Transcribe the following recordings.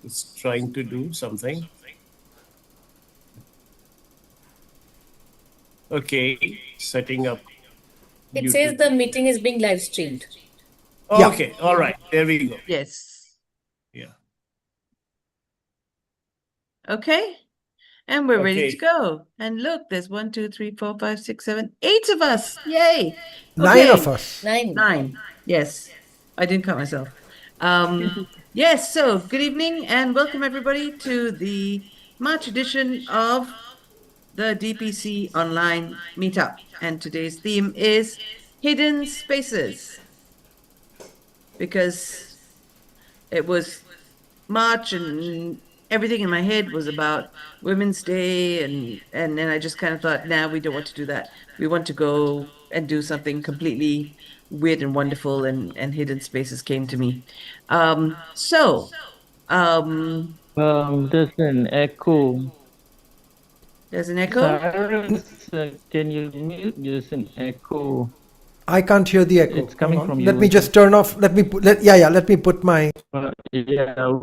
It's trying to do something. Okay, setting up. It says the meeting is being live streamed. Oh, okay, all right. There we go. Yes. Yeah. Okay. And we're ready Okay. to go. And look, there's 1, 2, 3, 4, 5, 6, 7, 8 of us. Yay. 9 of us. 9. 9. Yes. I didn't count myself. Yes, so good evening and welcome everybody to the March edition of the DPC online meetup. And today's theme is hidden spaces. Because it was March and everything in my head was about Women's Day and then I just kind of thought, nah, we don't want to do that. We want to go and do something completely weird and wonderful, and hidden spaces came to me. There's an echo. There's an echo. Cyrus, can you mute? There's an echo. I can't hear the echo. It's coming from you. Let me just turn off. Let me put my. Yeah.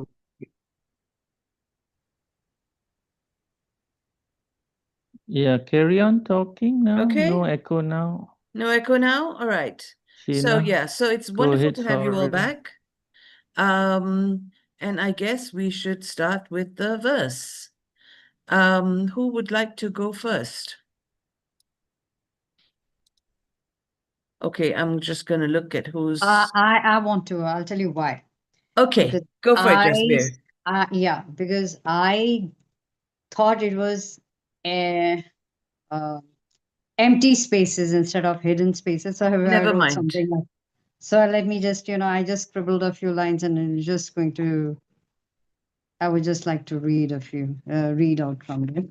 Yeah, carry on talking now. Okay. No echo now. No echo now. All right. So Sheena, yeah, so it's go wonderful ahead, to have you all sorry. back. And I guess we should start with the verse. Who would like to go first? Okay, I'm just gonna look at who's. I want to. I'll tell you why. Okay, Because go for it, Jasbir. Yeah, because I thought it was empty spaces instead of hidden spaces. So I Never wrote mind. something like. So let me just, I just scribbled a few lines and I'm just going to. I would just like to read out from it.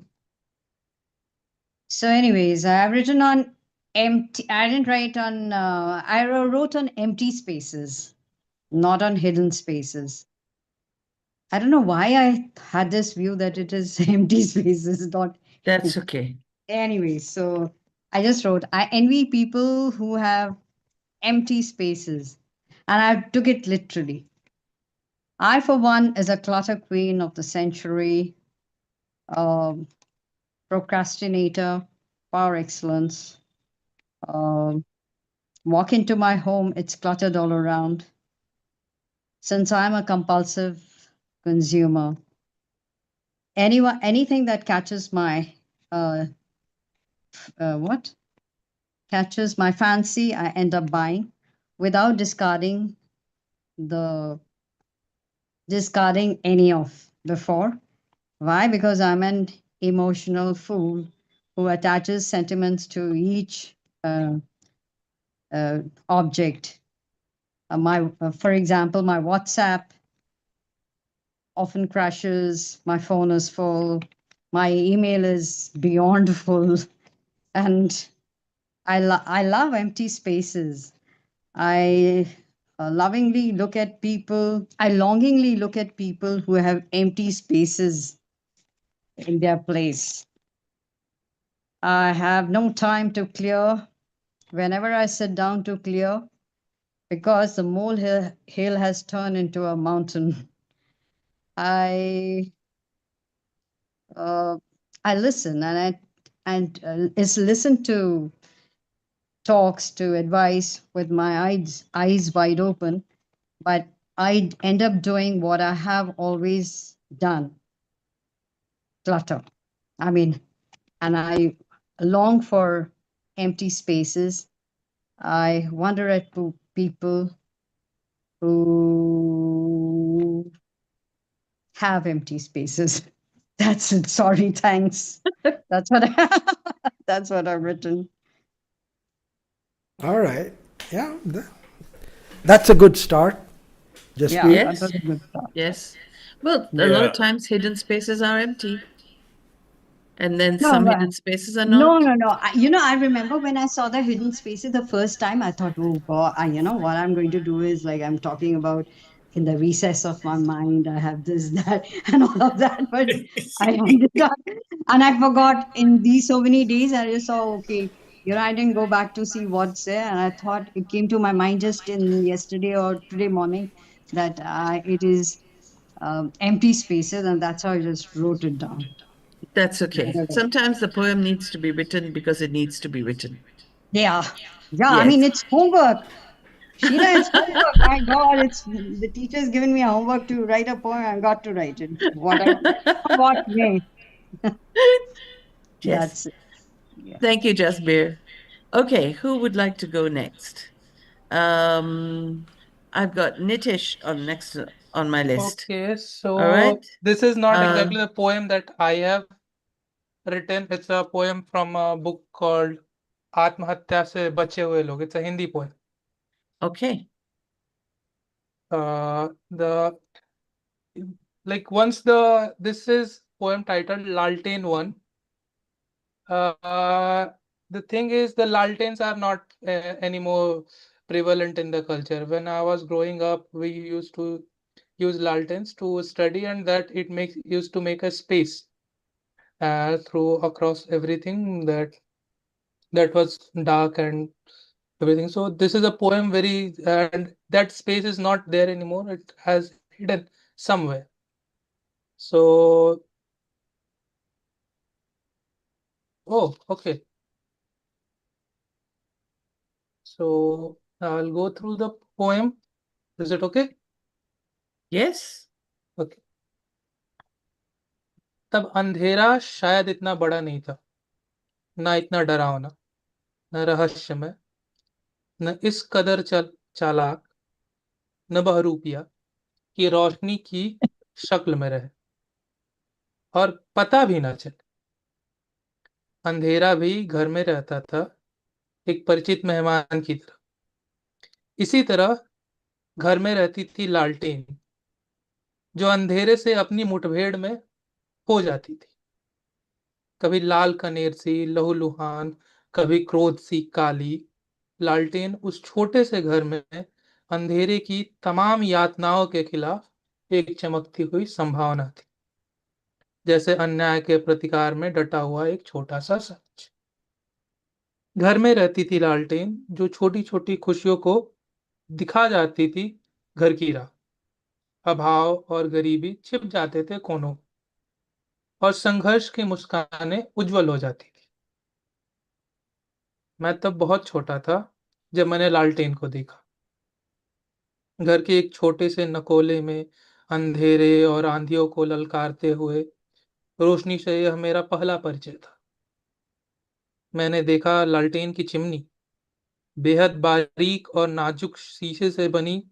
So, anyways, I've written on empty. I didn't write on. I wrote on empty spaces, not on hidden spaces. I don't know why I had this view that it is empty spaces, not. That's okay. Anyway, so I just wrote, I envy people who have empty spaces. And I took it literally. I, for one, is a clutter queen of the century, procrastinator par excellence. Walk into my home, it's cluttered all around. Since I'm a compulsive consumer, anything that catches my catches my fancy, I end up buying without discarding any of before. Why? Because I'm an emotional fool who attaches sentiments to each object. For example, my WhatsApp often crashes. My phone is full. My email is beyond full, and I love empty spaces. I longingly look at people who have empty spaces in their place. I have no time to clear whenever I sit down to clear, because the molehill has turned into a mountain. I listen and listen to talks, to advice with my eyes wide open, but I end up doing what I have always done: clutter. And I long for empty spaces. I wonder at people who have empty spaces. That's it. Sorry, thanks. That's what that's what I've written. All right. Yeah. That's a good start. Just Yeah, Yes. that was a good start. Yes. Well, a lot Yeah. of times hidden spaces are empty. And then No, some no. hidden spaces are not. No. I remember when I saw the hidden spaces the first time, I thought, oh God, what I'm going to do is, like, I'm talking about in the recess of my mind, I have this, that, and all of that. But I ended up, and I forgot in these so many days, I just saw, okay, I didn't go back to see what's there. And I thought it came to my mind just in yesterday or today morning that it is empty spaces, and that's how I just wrote it down. That's okay. Whatever. Sometimes the poem needs to be written because it needs to be written. Yeah, yeah. I mean, Yes. it's homework. Sheila, it's homework. My God, it's the teacher's given me a homework to write a poem. I've got to write it. Whatever, what way. Yes. That's it. Yeah. Thank you, Jasbir. Okay, who would like to go next? I've got Nitish on next on my list. Okay, so All right. this is not Uh, exactly the poem that I have written. It's a poem from a book called आत्महत्या से बचे हुए लोग. It's a Hindi poem. Okay. The this is poem titled Laltain 1. The thing is, the laltains are not anymore prevalent in the culture. When I was growing up, we used to use laltains to study, and that it used to make a space through across everything that was dark and everything. So this is a poem and that space is not there anymore. It has hidden somewhere. So, oh, okay. So I'll go through the poem. Is it okay? Yes. Okay. तब अंधेरा शायद इतना बड़ा नहीं था, ना इतना डरावना, न रहस्यमय, न इस कदर चालाक, न बहरूपिया कि रोशनी की शक्ल में रहे और पता भी ना चले। अंधेरा भी घर में रहता था, एक परिचित मेहमान की तरह। इसी तरह घर में रहती थी लालटेन, जो अंधेरे से अपनी मुठभेड़ में हो जाती थी। कभी लाल कनेर सी लहूलुहान, कभी क्रोध सी काली। लालटेन उस छोटे से घर में अंधेरे की तमाम यातनाओं के खिलाफ एक चमकती हुई संभावना थी, जैसे अन्याय के प्रतिकार में डटा हुआ एक छोटा सा सच। घर में रहती थी लालटेन, जो छोटी छोटी खुशियों को दिखा जाती थी घर की राह। अभाव और गरीबी छिप जाते थे कोनों, और संघर्ष की मुस्कानें उज्जवल हो जाती थी। मैं तब बहुत छोटा था जब मैंने लालटेन को देखा। घर के एक छोटे से नकोले में अंधेरे और आंधियों को ललकारते हुए रोशनी से यह मेरा पहला परिचय था। मैंने देखा लालटेन की चिमनी, बेहद बारीक और नाजुक शीशे से बनी,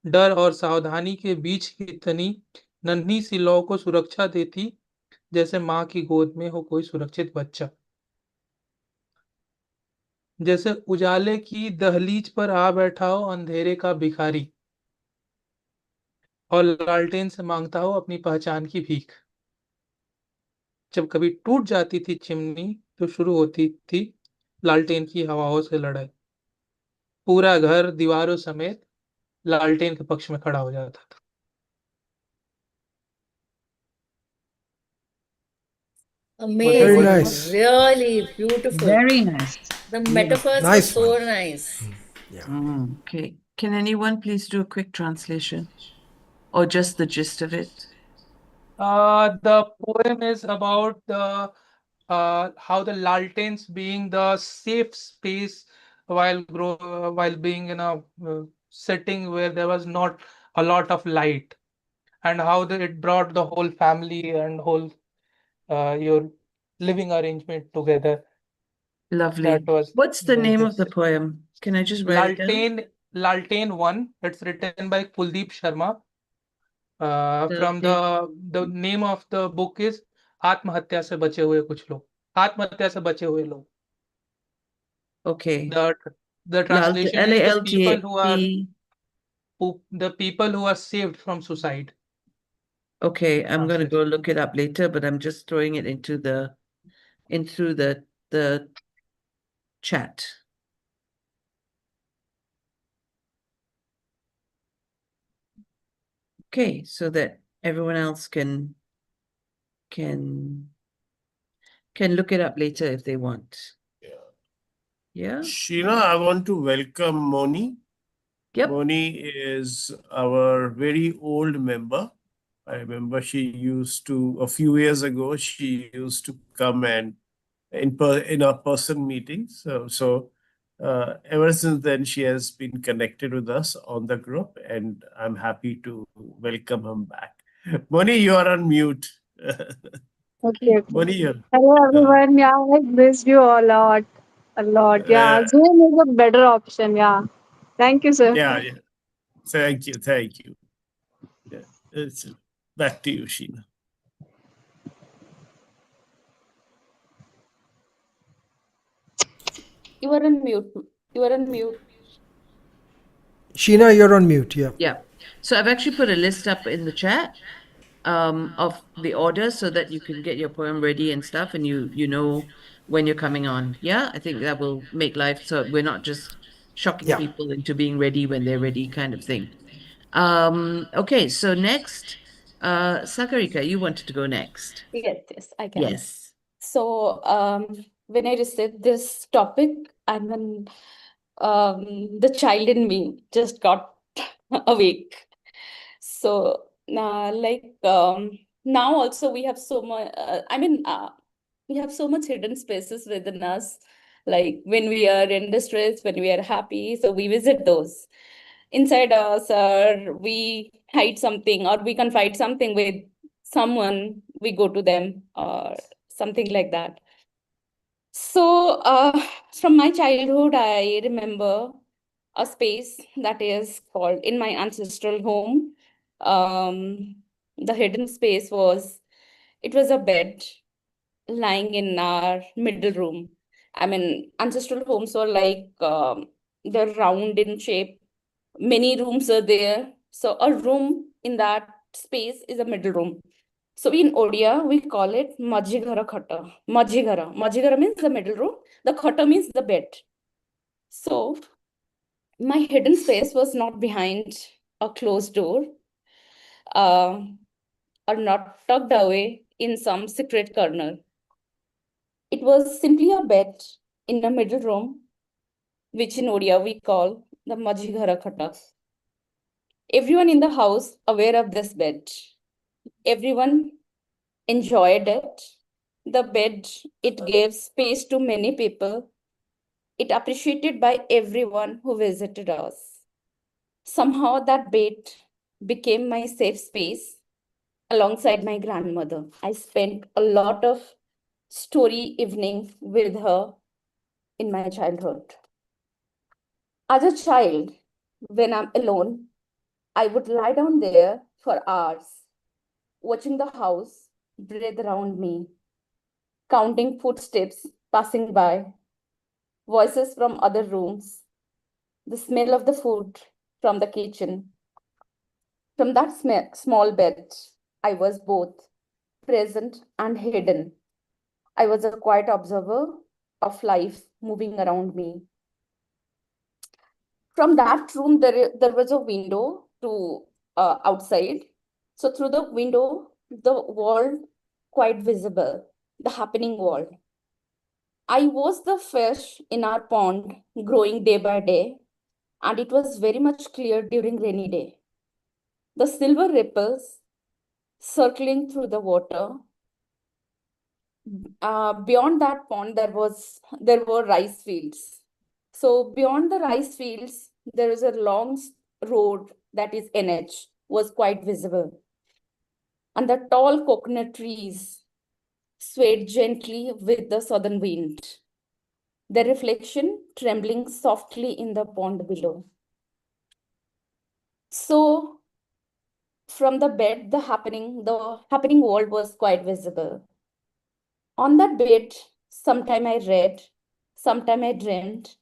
डर और सावधानी के बीच की तनी नन्ही सी लौ को सुरक्षा देती, जैसे माँ की गोद में हो कोई सुरक्षित बच्चा। जैसे उजाले की दहलीज पर आ बैठा हो अंधेरे का भिखारी और लालटेन से मांगता हो अपनी पहचान की भीख। जब कभी टूट जाती थी चिमनी, तो शुरू होती थी लालटेन की हवाओं से लड़ाई। पूरा घर दीवारों समेत लालटेन के पक्ष में खड़ा हो जाता था। Amazing. Very nice. Really beautiful. Very nice. The Beautiful. metaphors were Nice so one. nice. Okay. Can anyone please do a quick translation or just the gist of it? The poem is about how the laltens being the safe space while being in a setting where there was not a lot of light, and how it brought the whole family and whole your living arrangement together. Lovely. That was What's the name of the this. poem? Can I just write it down? Laltain 1. It's written by Kuldeep Sharma. From Laltain. the name of the book is आत्महत्या से बचे हुए कुछ लोग, आत्महत्या से बचे हुए लोग. Okay. The translation is LALTAE. the people who are saved from suicide. Okay, I'm going to go look it up later, but I'm just throwing it into the chat. Okay, so that everyone else can look it up later if they want. Yeah. Sheila, I want to welcome Moni. Yep. Moni is our very old member. I remember she used to, a few years ago, she used to come and in our person meetings. So ever since then, she has been connected with us on the group, and I'm happy to welcome him back. Moni, you are on mute. Okay, okay. Moni, you're. Hello Uh, everyone. Yeah, I missed you a lot. A lot. Yeah. uh, Zoom is a better option. Yeah. Thank you, sir. yeah. Thank you. Thank you. Yeah. It's back to you, Sheena. You are on mute. You are on mute. Sheena, you're on mute. Yeah. Yeah. So I've actually put a list up in the chat of the order so that you can get your poem ready and stuff, and you know when you're coming on. Yeah, I think that will make life so we're not just shocking Yeah. people into being ready when they're ready, kind of thing. Okay, so next, Sakarika, you wanted to go next. Yes, I can. Yes. So, when I received this topic, the child in me just got awake. So, now also we have so much, we have so much hidden spaces within us. Like when we are in distress, when we are happy, so we visit those. Inside us, or we hide something, or we confide something with someone, we go to them, or something like that. So, from my childhood, I remember a space that is called in my ancestral home. The hidden space was, it was a bed lying in our middle room. I mean, ancestral homes were like, they're round in shape. Many rooms are there. So a room in that space is a middle room. So in Odia, we call it Majigara Khata. Majigara. Majigara means the middle room. The khata means the bed. So my hidden space was not behind a closed door, uh, or not tucked away in some secret corner. It was simply a bed in the middle room, which in Odia we call the Majigara Khata. Everyone in the house aware of this bed. Everyone enjoyed it. The bed, it gave space to many people. It appreciated by everyone who visited us. Somehow that bed became my safe space alongside my grandmother. I spent a lot of story evening with her in my childhood. As a child, when I'm alone, I would lie down there for hours, watching the house breathe around me, counting footsteps passing by, voices from other rooms, the smell of the food from the kitchen. From that small bed, I was both present and hidden. I was a quiet observer of life moving around me. From that room, there was a window to outside. So through the window, the world quite visible, the happening world. I was the fish in our pond growing day by day, and it was very much clear during rainy day. The silver ripples circling through the water. Beyond that pond, there were rice fields. So beyond the rice fields, there is a long road that is NH, was quite visible. And the tall coconut trees swayed gently with the southern wind, their reflection trembling softly in the pond below. So from the bed, the happening world was quite visible. On that bed, sometime I read, sometime I dreamed,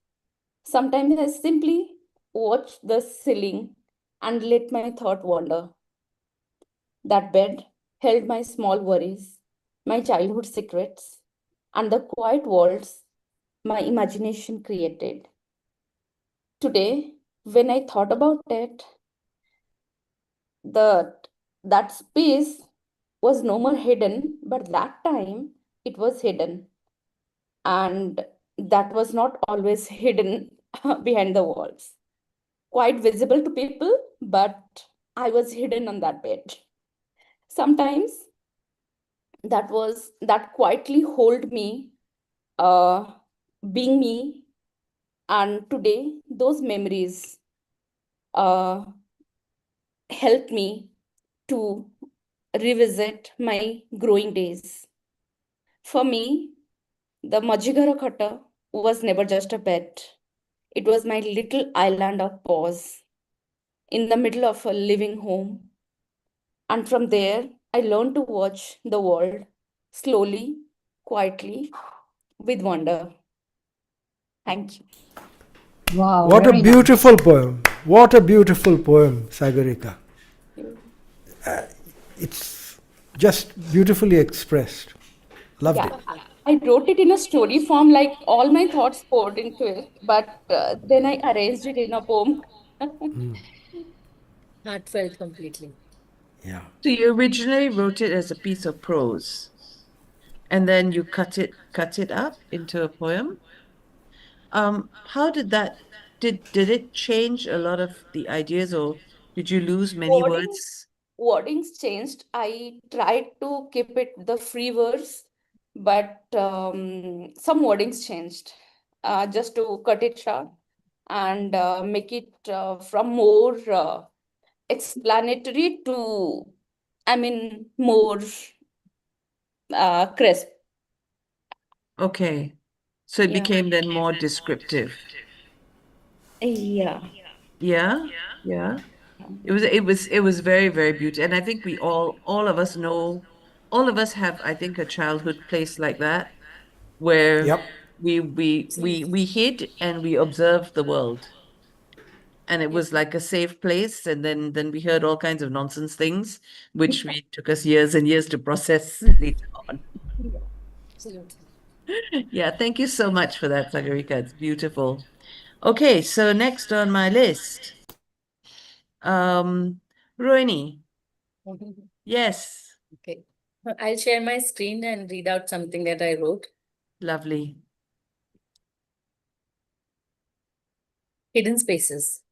sometimes I simply watched the ceiling and let my thought wander. That bed held my small worries, my childhood secrets, and the quiet worlds my imagination created. Today, when I thought about it, that space was no more hidden, but that time it was hidden. And that was not always hidden behind the walls. Quite visible to people, but I was hidden on that bed. Sometimes that quietly hold me, being me. And today, those memories uh, help me to revisit my growing days. For me, the Majigara Khata was never just a bed. It was my little island of pause in the middle of a living home. And from there, I learned to watch the world slowly, quietly, with wonder. Thank you. Wow, What a very nice. beautiful poem. What a beautiful poem, Sagarika. It's just beautifully expressed. Loved Yeah, it. I wrote it in a story form, like all my thoughts poured into it, but then I arranged it in a poem. Heartfelt completely. Yeah. So you originally wrote it as a piece of prose, and then you cut it up into a poem. How did that did it change a lot of the ideas, or did you lose many Wording, words? wordings changed. I tried to keep it the free verse, but some wordings changed, just to cut it short and make it from more explanatory to, I mean, more crisp. Okay. So it Yeah. became then more descriptive. Yeah. Yeah, yeah. It was very, very beautiful. And I think we all of us know, all of us have, I think, a childhood place like that where Yep. we hid and we observed the world. And it was like a safe place. And then we heard all kinds of nonsense things, which we took us years and years to process later on. Absolutely. Yeah, thank you so much for that, Sagarika. It's beautiful. Okay, so next on my list, Rohini. Yes, Okay. I'll share my screen and read out something that I wrote. lovely. Hidden spaces.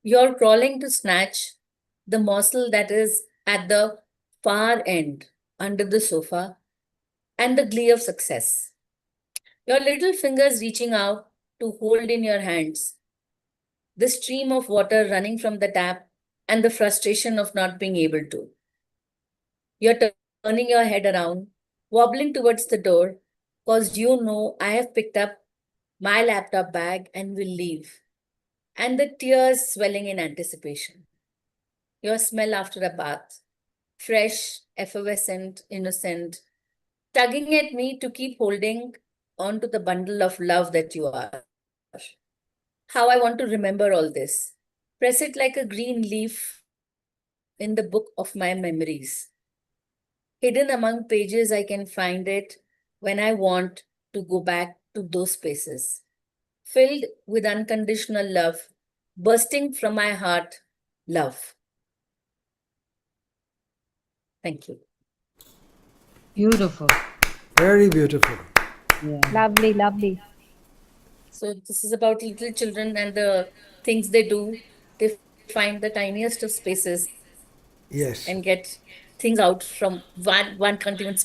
You're crawling to snatch the morsel that is at the far end under the sofa and the glee of success. Your little fingers reaching out to hold in your hands the stream of water running from the tap and the frustration of not being able to. You're turning your head around, wobbling towards the door, because you know I have picked up my laptop bag and will leave. And the tears swelling in anticipation. Your smell after a bath, fresh, effervescent, innocent, tugging at me to keep holding on to the bundle of love that you are. How I want to remember all this. Press it like a green leaf in the book of my memories. Hidden among pages, I can find it when I want to go back to those spaces. Filled with unconditional love, bursting from my heart, love. Thank you. Beautiful. Very beautiful. Yeah. Lovely, lovely. So this is about little children and the things they do. They find the tiniest of spaces Yes. and get things out from one can't even.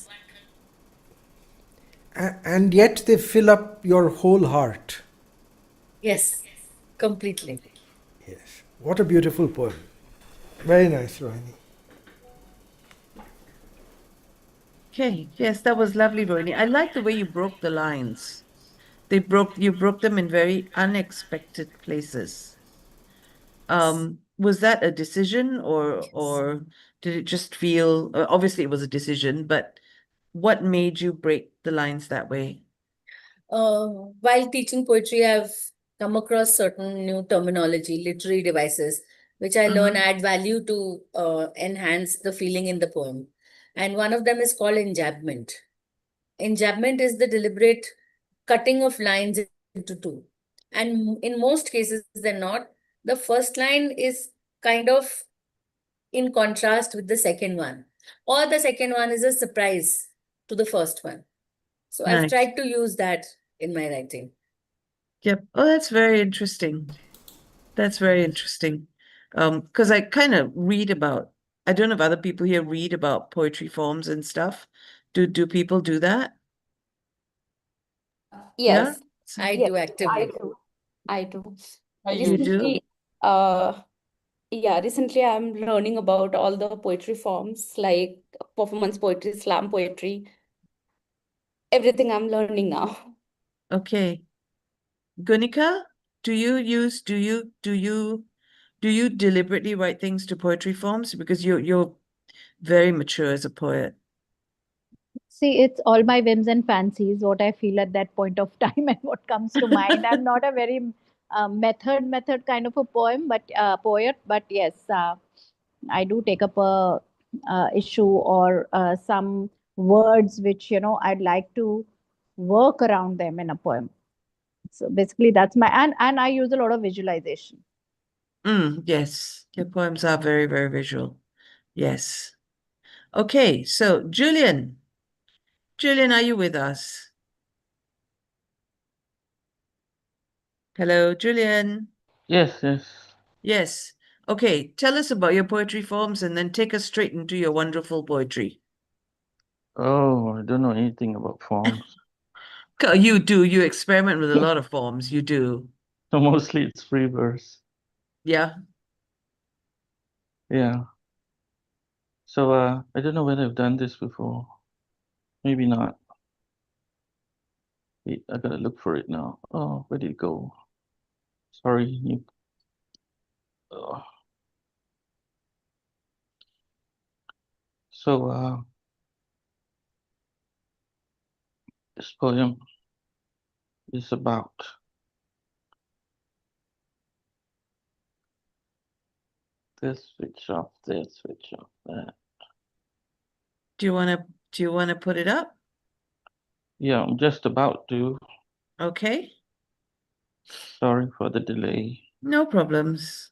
And yet they fill up your whole heart. Yes, completely. Yes. What a beautiful poem. Very nice, Rohini. Okay, yes, that was lovely, Rohini. I like the way you broke the lines. You broke them in very unexpected places. Was that a decision or did it just feel, obviously it was a decision, but what made you break the lines that way? While teaching poetry, I've come across certain new terminology, literary devices, which I learn add value to enhance the feeling in the poem. And one of them is called enjambment. Enjambment is the deliberate cutting of lines into two. And in most cases, they're not. The first line is kind of in contrast with the second one, or the second one is a surprise to the first one. So I've Nice. tried to use that in my writing. Yep. Oh, that's very interesting. That's very interesting. Because I kind of read about I don't know if other people here read about poetry forms and stuff. Do people do that? Yeah? Yes, I yes, do I actively. do. I do. I You use do? Recently, yeah, recently I'm learning about all the poetry forms like performance poetry, slam poetry, everything I'm learning now. Okay. Gunika, do you deliberately write things to poetry forms? Because you're very mature as a poet. See, it's all my whims and fancies, what I feel at that point of time and what comes to mind. I'm not a very method kind of a poet, but yes, I do take up a issue or some words which I'd like to work around them in a poem. So basically, that's my and I use a lot of visualization. Yes, your poems are very, very visual. Yes. Okay, so Julian, are you with us? Hello, Julian. Yes, yes. Yes. Okay, tell us about your poetry forms and then take us straight into your wonderful poetry. Oh, I don't know anything about forms. You do, you experiment with a lot of forms, you do. So mostly it's free verse. Yeah. Yeah. So I don't know whether I've done this before. Maybe not. Wait, I gotta look for it now. Oh, where did it go? Sorry. Oh. So this poem is about this switch off, this switch off, that. Do you wanna put it up? Yeah, I'm just about to. Okay. Sorry for the delay. No problems.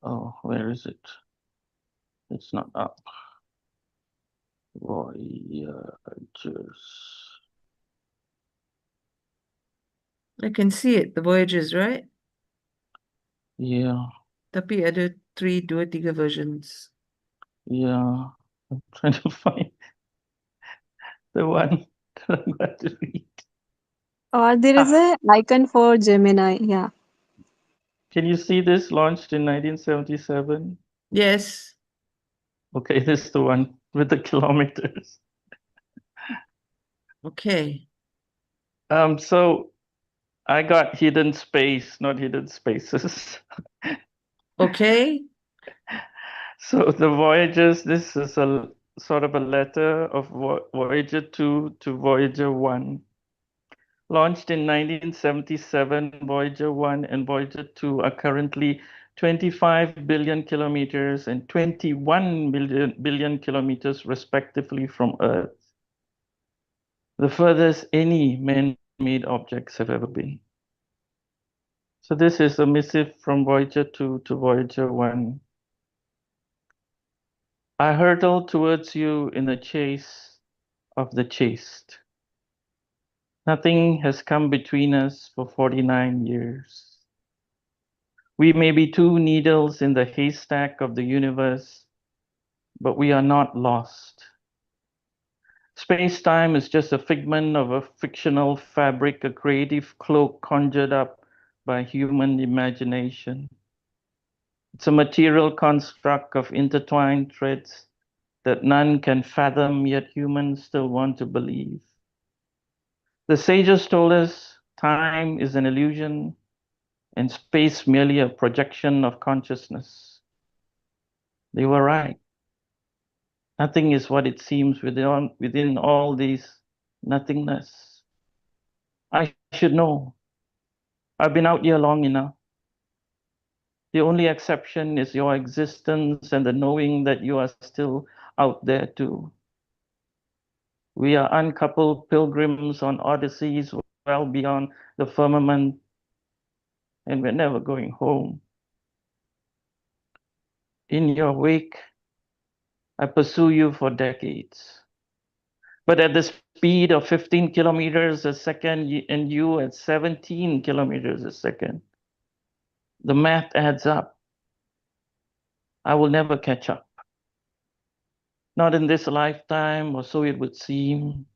Oh, where is it? It's not up. Voyagers. I can see it, the Voyages, right? Yeah, Tapi ada 3 versions. yeah. I'm trying to find the one that I'm going to read. Or there is Ah, a icon for Gemini. Yeah. can you see this? Launched in 1977. Yes. Okay, this is the one with the kilometers. Okay. So I got hidden space, not hidden spaces. Okay. So the Voyagers, this is a sort of a letter of Voyager 2 to Voyager 1. Launched in 1977, Voyager 1 and Voyager 2 are currently 25 billion kilometers and 21 billion kilometers respectively from Earth, the furthest any man-made objects have ever been. So this is a missive from Voyager 2 to Voyager 1. I hurtle towards you in the chase of the chased. Nothing has come between us for 49 years. We may be two needles in the haystack of the universe, but we are not lost. Space-time is just a figment of a fictional fabric, a creative cloak conjured up by human imagination. It's a material construct of intertwined threads that none can fathom, yet humans still want to believe. The sages told us time is an illusion and space merely a projection of consciousness. They were right. Nothing is what it seems within all these nothingness. I should know. I've been out here long enough. The only exception is your existence and the knowing that you are still out there too. We are uncoupled pilgrims on odysseys well beyond the firmament, and we're never going home. In your wake, I pursue you for decades. But at the speed of 15 kilometers a second, and you at 17 kilometers a second, the math adds up. I will never catch up. Not in this lifetime, or so it would seem.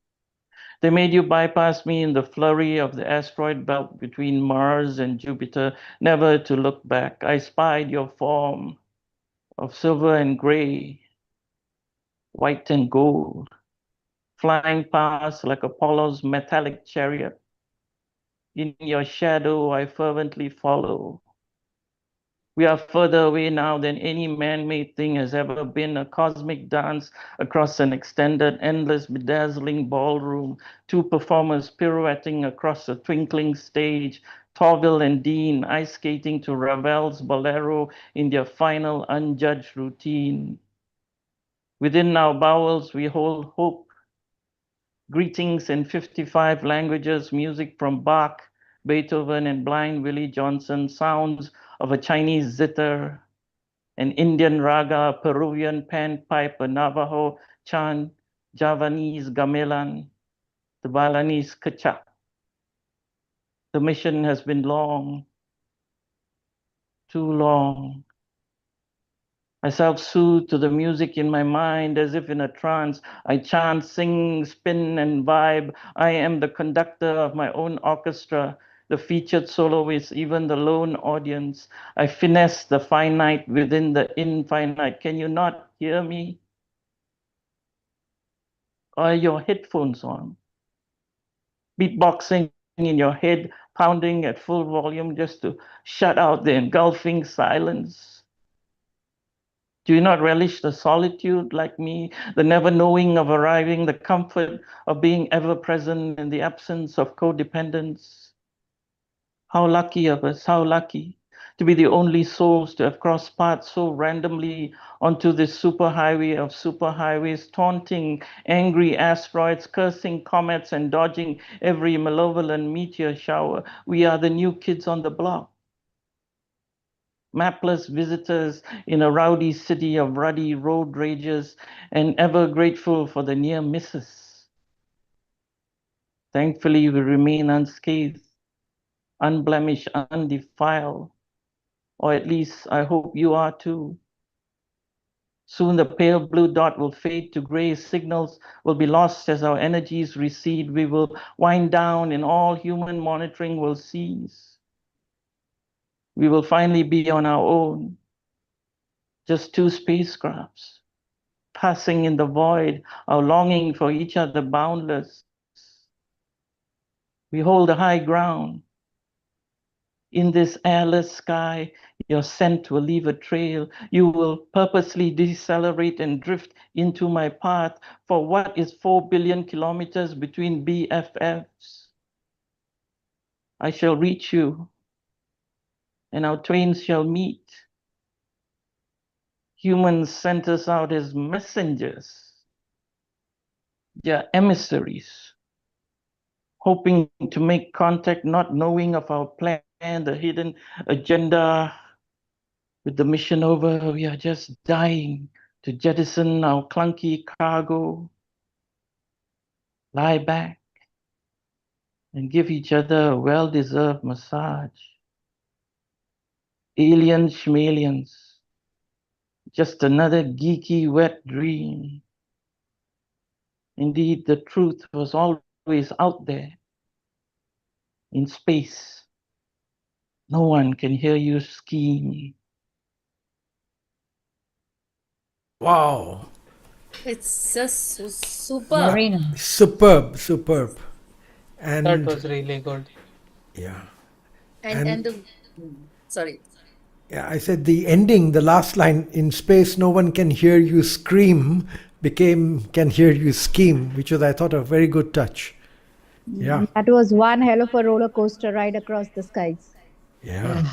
They made you bypass me in the flurry of the asteroid belt between Mars and Jupiter, never to look back. I spied your form of silver and gray, white and gold, flying past like Apollo's metallic chariot. In your shadow, I fervently follow. We are further away now than any man-made thing has ever been, a cosmic dance across an extended, endless, bedazzling ballroom, two performers pirouetting across a twinkling stage, Torville and Dean ice skating to Ravel's Bolero in their final unjudged routine. Within our bowels, we hold hope, greetings in 55 languages, music from Bach, Beethoven, and Blind Willie Johnson, sounds of a Chinese zither, an Indian raga, a Peruvian panpipe, a Navajo chant, Javanese gamelan, the Balinese kachak. The mission has been long, too long. I self-soothe to the music in my mind as if in a trance. I chant, sing, spin, and vibe. I am the conductor of my own orchestra, the featured soloist, even the lone audience. I finesse the finite within the infinite. Can you not hear me? Are your headphones on? Beatboxing in your head, pounding at full volume just to shut out the engulfing silence. Do you not relish the solitude like me, the never knowing of arriving, the comfort of being ever present in the absence of codependence? How lucky of us, how lucky to be the only souls to have crossed paths so randomly onto this superhighway of superhighways, taunting angry asteroids, cursing comets, and dodging every malevolent meteor shower. We are the new kids on the block. Mapless visitors in a rowdy city of ruddy road rages, and ever grateful for the near misses. Thankfully, we remain unscathed, unblemished, undefiled, or at least I hope you are too. Soon the pale blue dot will fade to gray, signals will be lost as our energies recede. We will wind down and all human monitoring will cease. We will finally be on our own, just two spacecrafts, passing in the void, our longing for each other boundless. We hold the high ground. In this airless sky, your scent will leave a trail. You will purposely decelerate and drift into my path. For what is 4 billion kilometers between BFFs? I shall reach you, and our twain shall meet. Humans sent us out as messengers. They are emissaries, hoping to make contact, not knowing of our plan, the hidden agenda. With the mission over, we are just dying to jettison our clunky cargo, lie back, and give each other a well-deserved massage. Aliens, schmalians, just another geeky wet dream. Indeed, the truth was always out there, in space. No one can hear you scheme. Wow. It's just super. Very nice. Superb, superb. That And was really good. yeah. And sorry. Yeah, I said the ending, the last line, in space no one can hear you scream, became can hear you scheme, which was, I thought, a very good touch. Yeah, That was one hell of a roller coaster ride across the skies. yeah,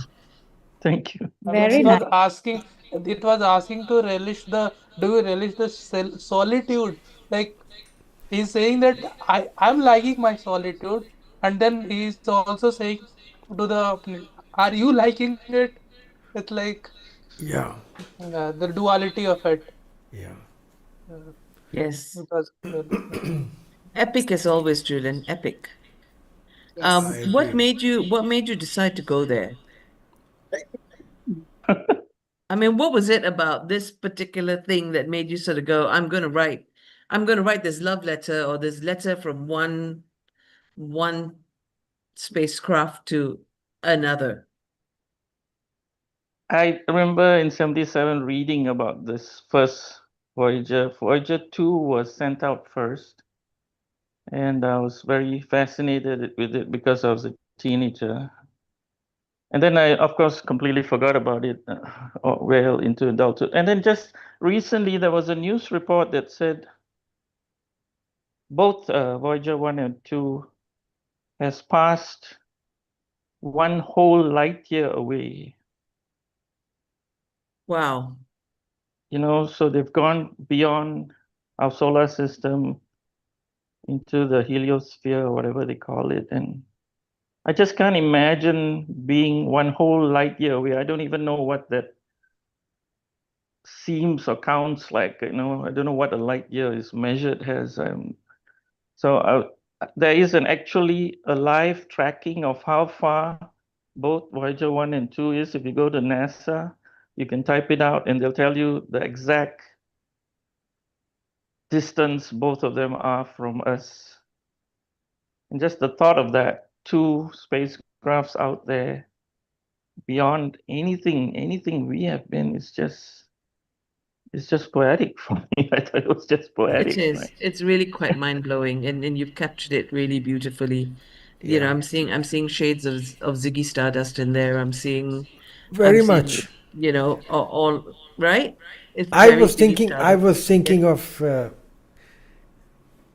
Thank you. I mean, Very nice. it was asking to relish do you relish the solitude? Like, he's saying that I'm liking my solitude, and then he's also saying to are you liking it? It's like yeah, the duality of it. yeah. Yes. It was really good. Epic as always, Julian. Epic. Yes. What made you decide to go there? I mean, what was it about this particular thing that made you sort of go, I'm going to write this love letter or this letter from one spacecraft to another? I remember in 77 reading about this first Voyager. Voyager 2 was sent out first, and I was very fascinated with it because I was a teenager. And then I, of course, completely forgot about it well into adulthood. And then just recently, there was a news report that said both Voyager 1 and 2 has passed one whole light year away. Wow. You know, so they've gone beyond our solar system into the heliosphere, or whatever they call it. And I just can't imagine being one whole light year away. I don't even know what that seems or counts like. You know, I don't know what a light year is measured as. There is actually a live tracking of how far both Voyager 1 and 2 is. If you go to NASA, you can type it out and they'll tell you the exact distance both of them are from us. And just the thought of that, two spacecrafts out there beyond anything we have been is just poetic for me. I thought it was just poetic. It is. Right? It's really quite mind-blowing, and you've captured it really beautifully. You know, I'm seeing shades of Ziggy Stardust in there. I'm seeing, Very much. you know, all right. It's I very was Ziggy thinking. I Stardust. was thinking of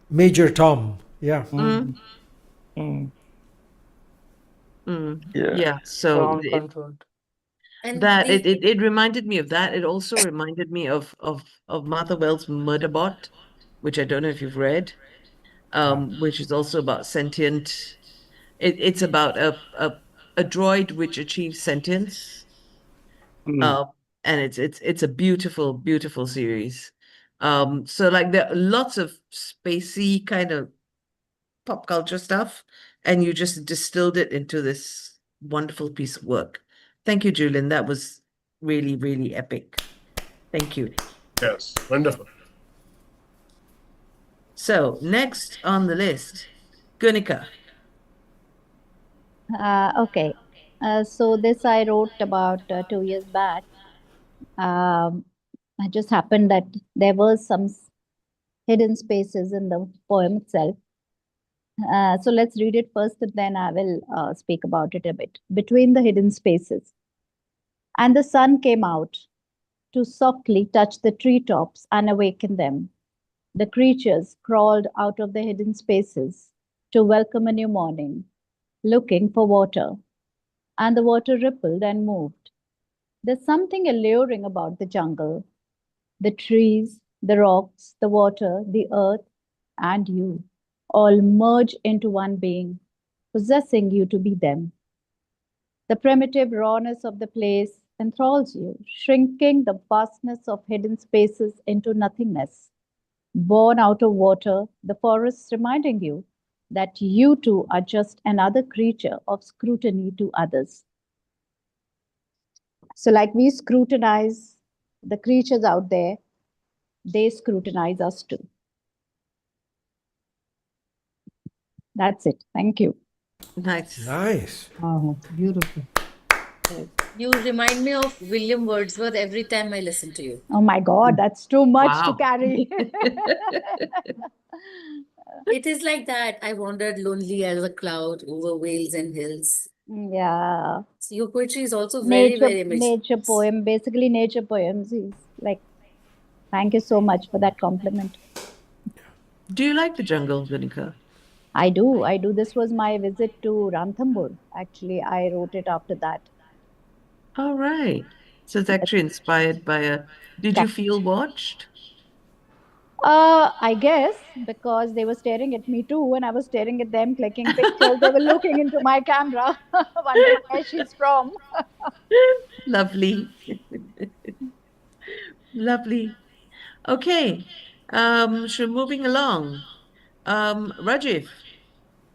Major Tom. Yeah. Mm, Yeah. yeah. So Ground controlled. And that the it reminded me of that. It also reminded me of Martha Wells' Murderbot, which I don't know if you've read, which is also about sentient. It's about a droid which achieves sentience. And it's a beautiful series. So like there are lots of spacey kind of pop culture stuff, and you just distilled it into this wonderful piece of work. Thank you, Julian. That was really epic. Thank you. Yes, wonderful. So next on the list, Gunika. Okay. So this I wrote about 2 years back. It just happened that there was some hidden spaces in the poem itself. So let's read it first, and then I will speak about it a bit. Between the hidden spaces. And the sun came out to softly touch the treetops and awaken them. The creatures crawled out of the hidden spaces to welcome a new morning, looking for water. And the water rippled and moved. There's something alluring about the jungle, the trees, the rocks, the water, the earth, and you all merge into one being, possessing you to be them. The primitive rawness of the place enthralls you, shrinking the vastness of hidden spaces into nothingness. Born out of water, the forests reminding you that you too are just another creature of scrutiny to others. So, like we scrutinize the creatures out there, they scrutinize us too. That's it. Thank you. Nice. Oh, beautiful. you remind me of William Wordsworth every time I listen to you. Oh my God, that's too much to Wow. carry. It is like that. I wandered lonely as a cloud over vales and hills. Yeah. So your poetry is also very Nature poem, basically nature poems. Is like, thank you so much for that compliment. Do you like the jungle, Gunika? I do. This was my visit to Ranthambore. Actually, I wrote it after that. All right. So it's actually inspired by a. Did you feel watched? I guess because they were staring at me too, and I was staring at them, clicking pictures. They were looking into my camera, wondering where she's from. Lovely. Lovely. Okay. So moving along. Rajiv,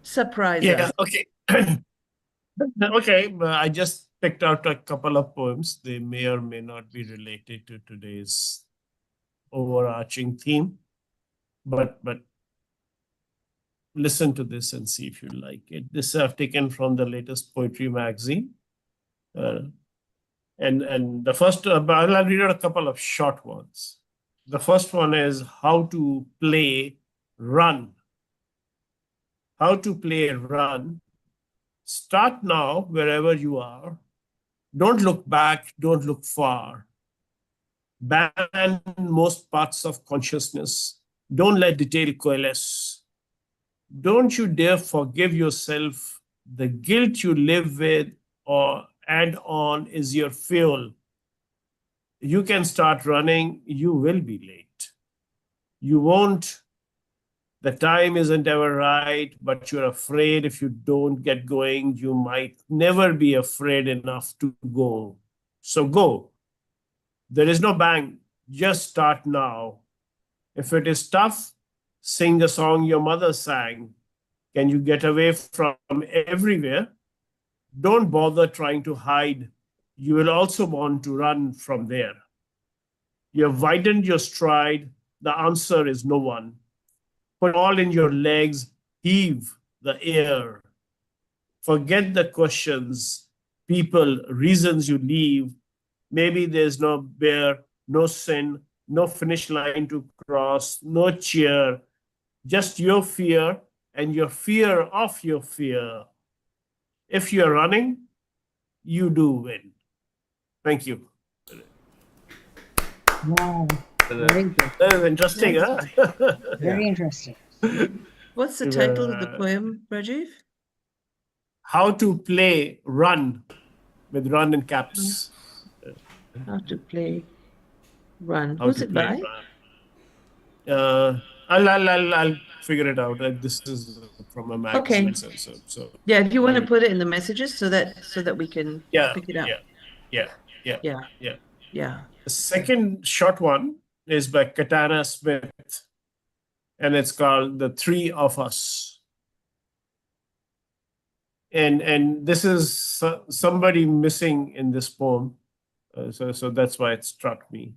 surprise Yeah, us. okay. Okay, I just picked out a couple of poems. They may or may not be related to today's overarching theme, but listen to this and see if you like it. This I've taken from the latest poetry magazine. And the first, I'll read out a couple of short ones. The first one is how to play run. How to play run. Start now wherever you are. Don't look back, don't look far. Ban most parts of consciousness. Don't let detail coalesce. Don't you dare forgive yourself. The guilt you live with or and on is your fuel. You can start running, you will be late. You won't. The time isn't ever right, but you're afraid if you don't get going, you might never be afraid enough to go. So go. There is no bang, just start now. If it is tough, sing the song your mother sang. Can you get away from everywhere? Don't bother trying to hide. You will also want to run from there. You have widened your stride. The answer is no one. Put all in your legs, heave the air. Forget the questions, people, reasons you leave. Maybe there's no bear, no sin, no finish line to cross, no cheer, just your fear and your fear of your fear. If you're running, you do win. Thank you. Wow. Very good. That is interesting, huh? Very interesting. What's the title of the poem, Rajiv? How to play run with run in caps. How to play run. How Who's to it play by? run. I'll figure it out. This is from a magazine. Okay. So Yeah, do you want to put it in the messages so that we can pick it up? Yeah. The second short one is by Katana Smith, and it's called The Three of Us. And this is somebody missing in this poem, so that's why it struck me.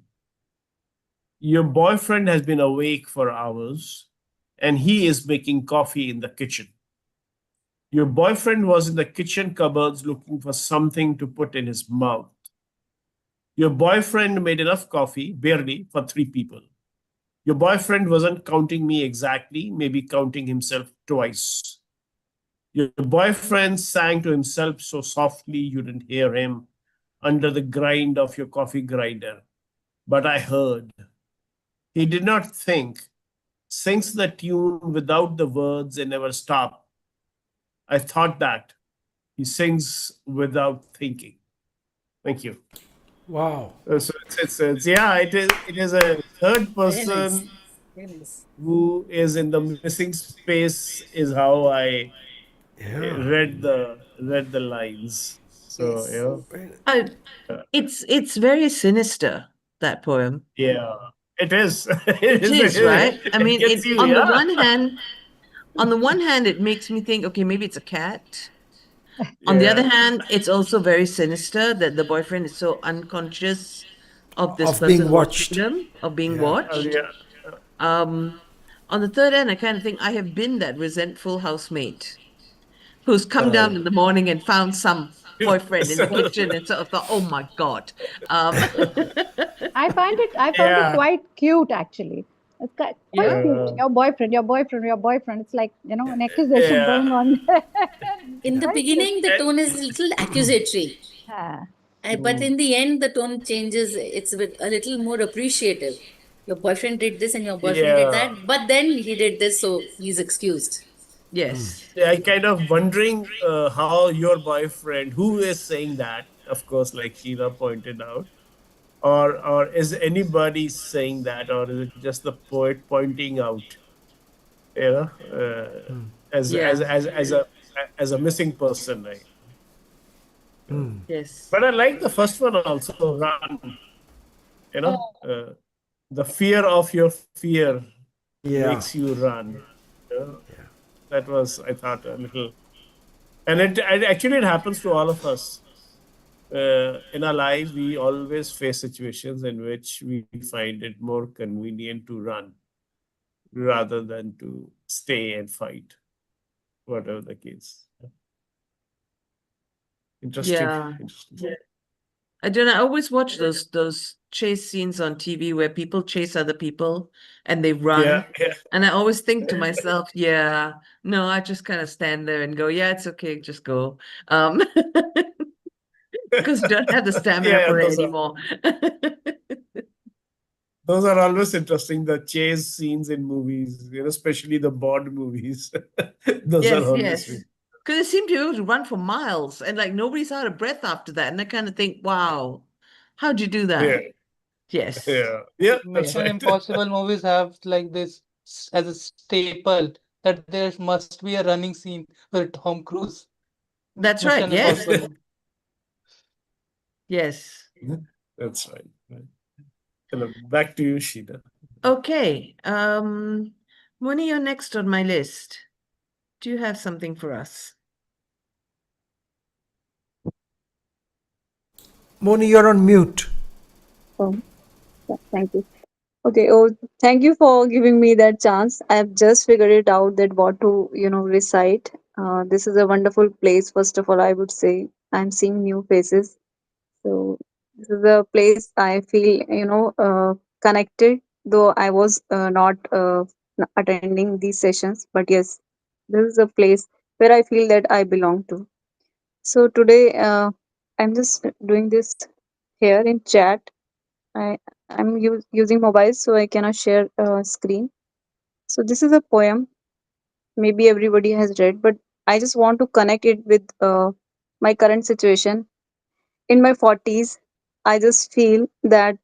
Your boyfriend has been awake for hours, and he is making coffee in the kitchen. Your boyfriend was in the kitchen cupboards looking for something to put in his mouth. Your boyfriend made enough coffee, barely, for 3 people. Your boyfriend wasn't counting me exactly, maybe counting himself twice. Your boyfriend sang to himself so softly you didn't hear him under the grind of your coffee grinder. But I heard. He did not think, sings the tune without the words and never stop. I thought that. He sings without thinking. Thank you. Wow. So it is a third person who is in the missing space is how I read the lines. So it's very sinister, that poem. Yeah, it is. It is, right? I mean, gets you, on the one hand, it makes me think, okay, maybe it's a cat. On the other hand, it's also very sinister that the boyfriend is so unconscious of this person being watched, of being watched. On the third hand, I kind of think I have been that resentful housemate who's come down in the morning and found some boyfriend in the kitchen and sort of thought, oh my God. I found it quite cute, actually. It's quite cute. Your boyfriend. It's like, an accusation going on. In the beginning, the tone is a little accusatory. But in the end, the tone changes. It's with a little more appreciative. Your boyfriend did this and your boyfriend did that. But then he did this, so he's excused. Yes. I kind of wondering how your boyfriend, who is saying that, of course, like Sheila pointed out, or is anybody saying that, or is it just the poet pointing out, as a missing person, right? Yes. But I like the first one also, run. The fear of your fear makes you run. that was, I thought, a little, and it actually it happens to all of us. In our lives, we always face situations in which we find it more convenient to run rather than to stay and fight, whatever the case. Interesting. Yeah. Interesting. I don't know. I always watch those chase scenes on TV where people chase other people and they run. Yeah, yeah. And I always think to myself, yeah, no, I just kind of stand there and go, yeah, it's okay, just go. Because you don't have the stamina Yeah, for it those are, anymore. those are always interesting. The chase scenes in movies, especially the Bond movies. Those are Yes, always yes. Because they seem to be able to run for miles and like nobody's out of breath after that. And I kind of think, wow, how'd you do that? Yeah, Yes. yeah, that's Mission right. Impossible movies have like this as a staple that there must be a running scene with Tom Cruise. That's right. Mission Yes. Impossible. Yes. That's right. Right. Hello, back to you, Sheena. Okay. Moni, you're next on my list. Do you have something for us? Moni, you're on mute. Oh, yeah, thank you. Okay. Oh, thank you for giving me that chance. I've just figured it out that what to, recite. This is a wonderful place. First of all, I would say I'm seeing new faces. So this is a place I feel, connected, though I was not attending these sessions. But yes, this is a place where I feel that I belong to. So today, I'm just doing this here in chat. I'm using mobile, so I cannot share screen. So this is a poem. Maybe everybody has read, but I just want to connect it with my current situation. In my 40s, I just feel that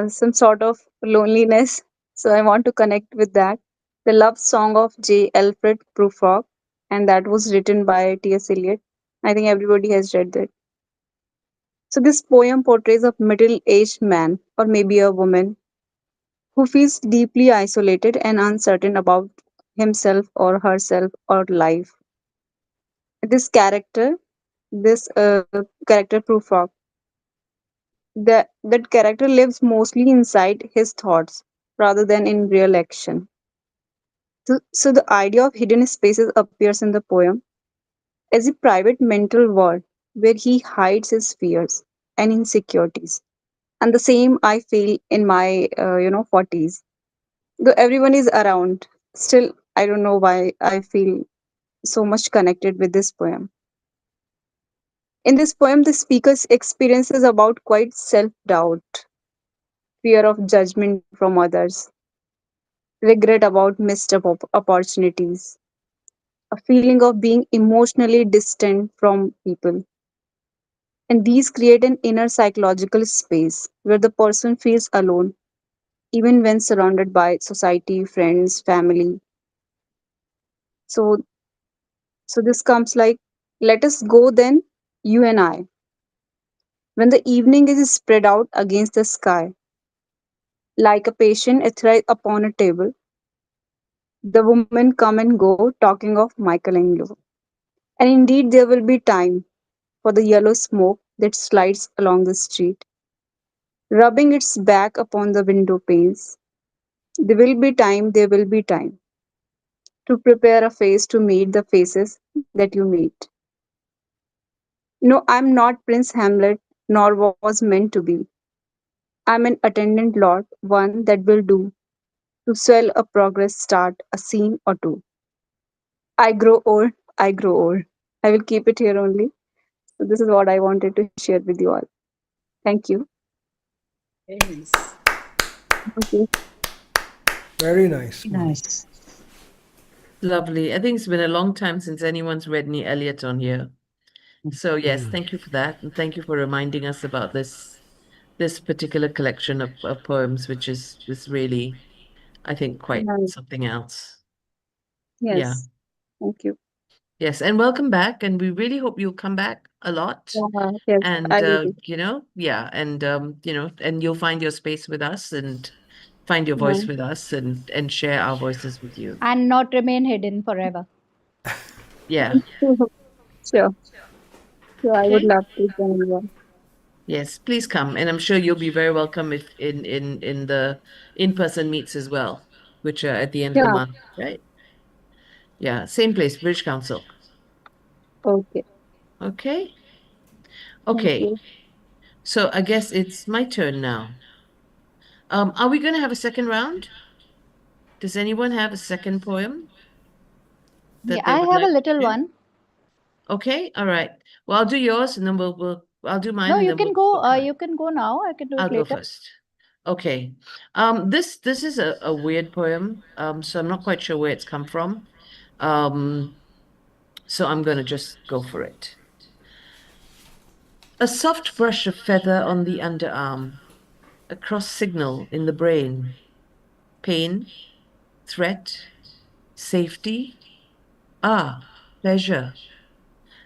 some sort of loneliness. So I want to connect with that. The Love Song of J. Alfred Prufrock, and that was written by T.S. Eliot. I think everybody has read that. So this poem portrays a middle-aged man, or maybe a woman, who feels deeply isolated and uncertain about himself or herself or life. This character, this character Prufrock, that character lives mostly inside his thoughts rather than in real action. So the idea of hidden spaces appears in the poem as a private mental world where he hides his fears and insecurities. And the same I feel in my 40s. Though everyone is around, still I don't know why I feel so much connected with this poem. In this poem, the speaker's experiences about quite self-doubt, fear of judgment from others, regret about missed opportunities, a feeling of being emotionally distant from people. And these create an inner psychological space where the person feels alone, even when surrounded by society, friends, family. So, so this comes like, let us go then, you and I. When the evening is spread out against the sky, like a patient athletes upon a table, the women come and go, talking of Michelangelo. And indeed, there will be time for the yellow smoke that slides along the street, rubbing its back upon the window panes. There will be time to prepare a face to meet the faces that you meet. No, I'm not Prince Hamlet, nor was meant to be. I'm an attendant lot, one that will do to swell a progress start, a scene or two. I grow old, I grow old. I will keep it here only. So this is what I wanted to share with you all. Thank you. Very nice. Thank you. Very nice. Moni. Nice. Lovely. I think it's been a long time since anyone's read any Eliot on here. So yes, thank you for that. And thank you for reminding us about this particular collection of poems, which is really, I think, quite Nice. something else. Yes. Yeah. Thank you. Yes, and welcome back. And we really hope you'll come back a lot. Yes, And I will do. yeah, and and you'll find your space with us, and find your voice with us and share our voices with you. And not remain hidden forever. Yeah. Sure. Sure, I would Okay. love to join you all. Yes, please come, and I'm sure you'll be very welcome if in the in-person meets as well, which are at the end of the Yeah. month, right? Yeah, same place, British Council. Okay. Okay. Thank Okay. you. So I guess it's my turn now. Are we going to have a second round? Does anyone have a second poem that Yeah, they I would have a like to little share? one. Okay, all right. Well, I'll do yours, and then I'll do mine, No, and you then can we'll go. go. You can go now. I can do I'll it go later. first. Okay. This is a weird poem. So I'm not quite sure where it's come from. So I'm gonna just go for it. A soft brush of feather on the underarm, a cross signal in the brain. Pain, threat, safety. Ah, pleasure.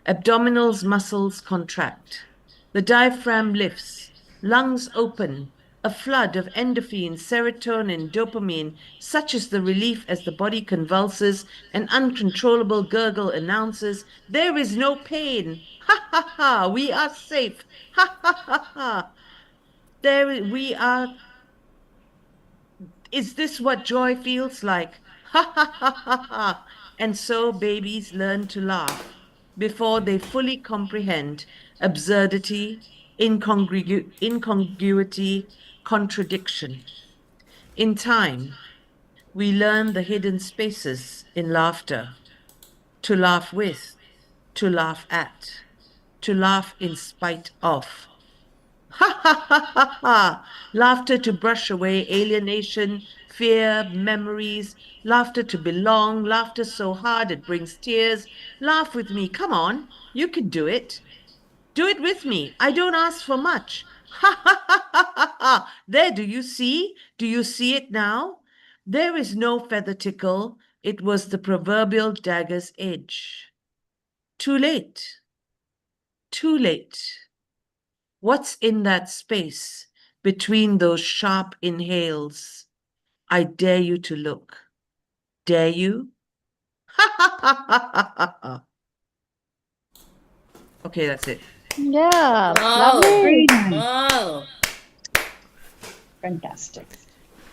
Abdominals muscles contract. The diaphragm lifts, lungs open, a flood of endorphins, serotonin, dopamine, such is the relief as the body convulses, an uncontrollable gurgle announces, there is no pain. Ha ha ha, we are safe. Ha ha ha ha. We are. Is this what joy feels like? Ha ha ha ha ha. And so babies learn to laugh before they fully comprehend absurdity, incongruity, contradiction. In time, we learn the hidden spaces in laughter, to laugh with, to laugh at, to laugh in spite of. Ha ha ha ha ha! Laughter to brush away alienation, fear, memories, laughter to belong, laughter so hard it brings tears. Laugh with me, come on, you can do it. Do it with me, I don't ask for much. Ha ha ha ha ha ha! There, do you see? Do you see it now? There is no feather tickle, it was the proverbial dagger's edge. Too late. Too late. What's in that space between those sharp inhales? I dare you to look. Dare you? Ha ha ha ha ha ha ha. Okay, that's it. Yeah, Wow. lovely. Very nice. Wow. Fantastic.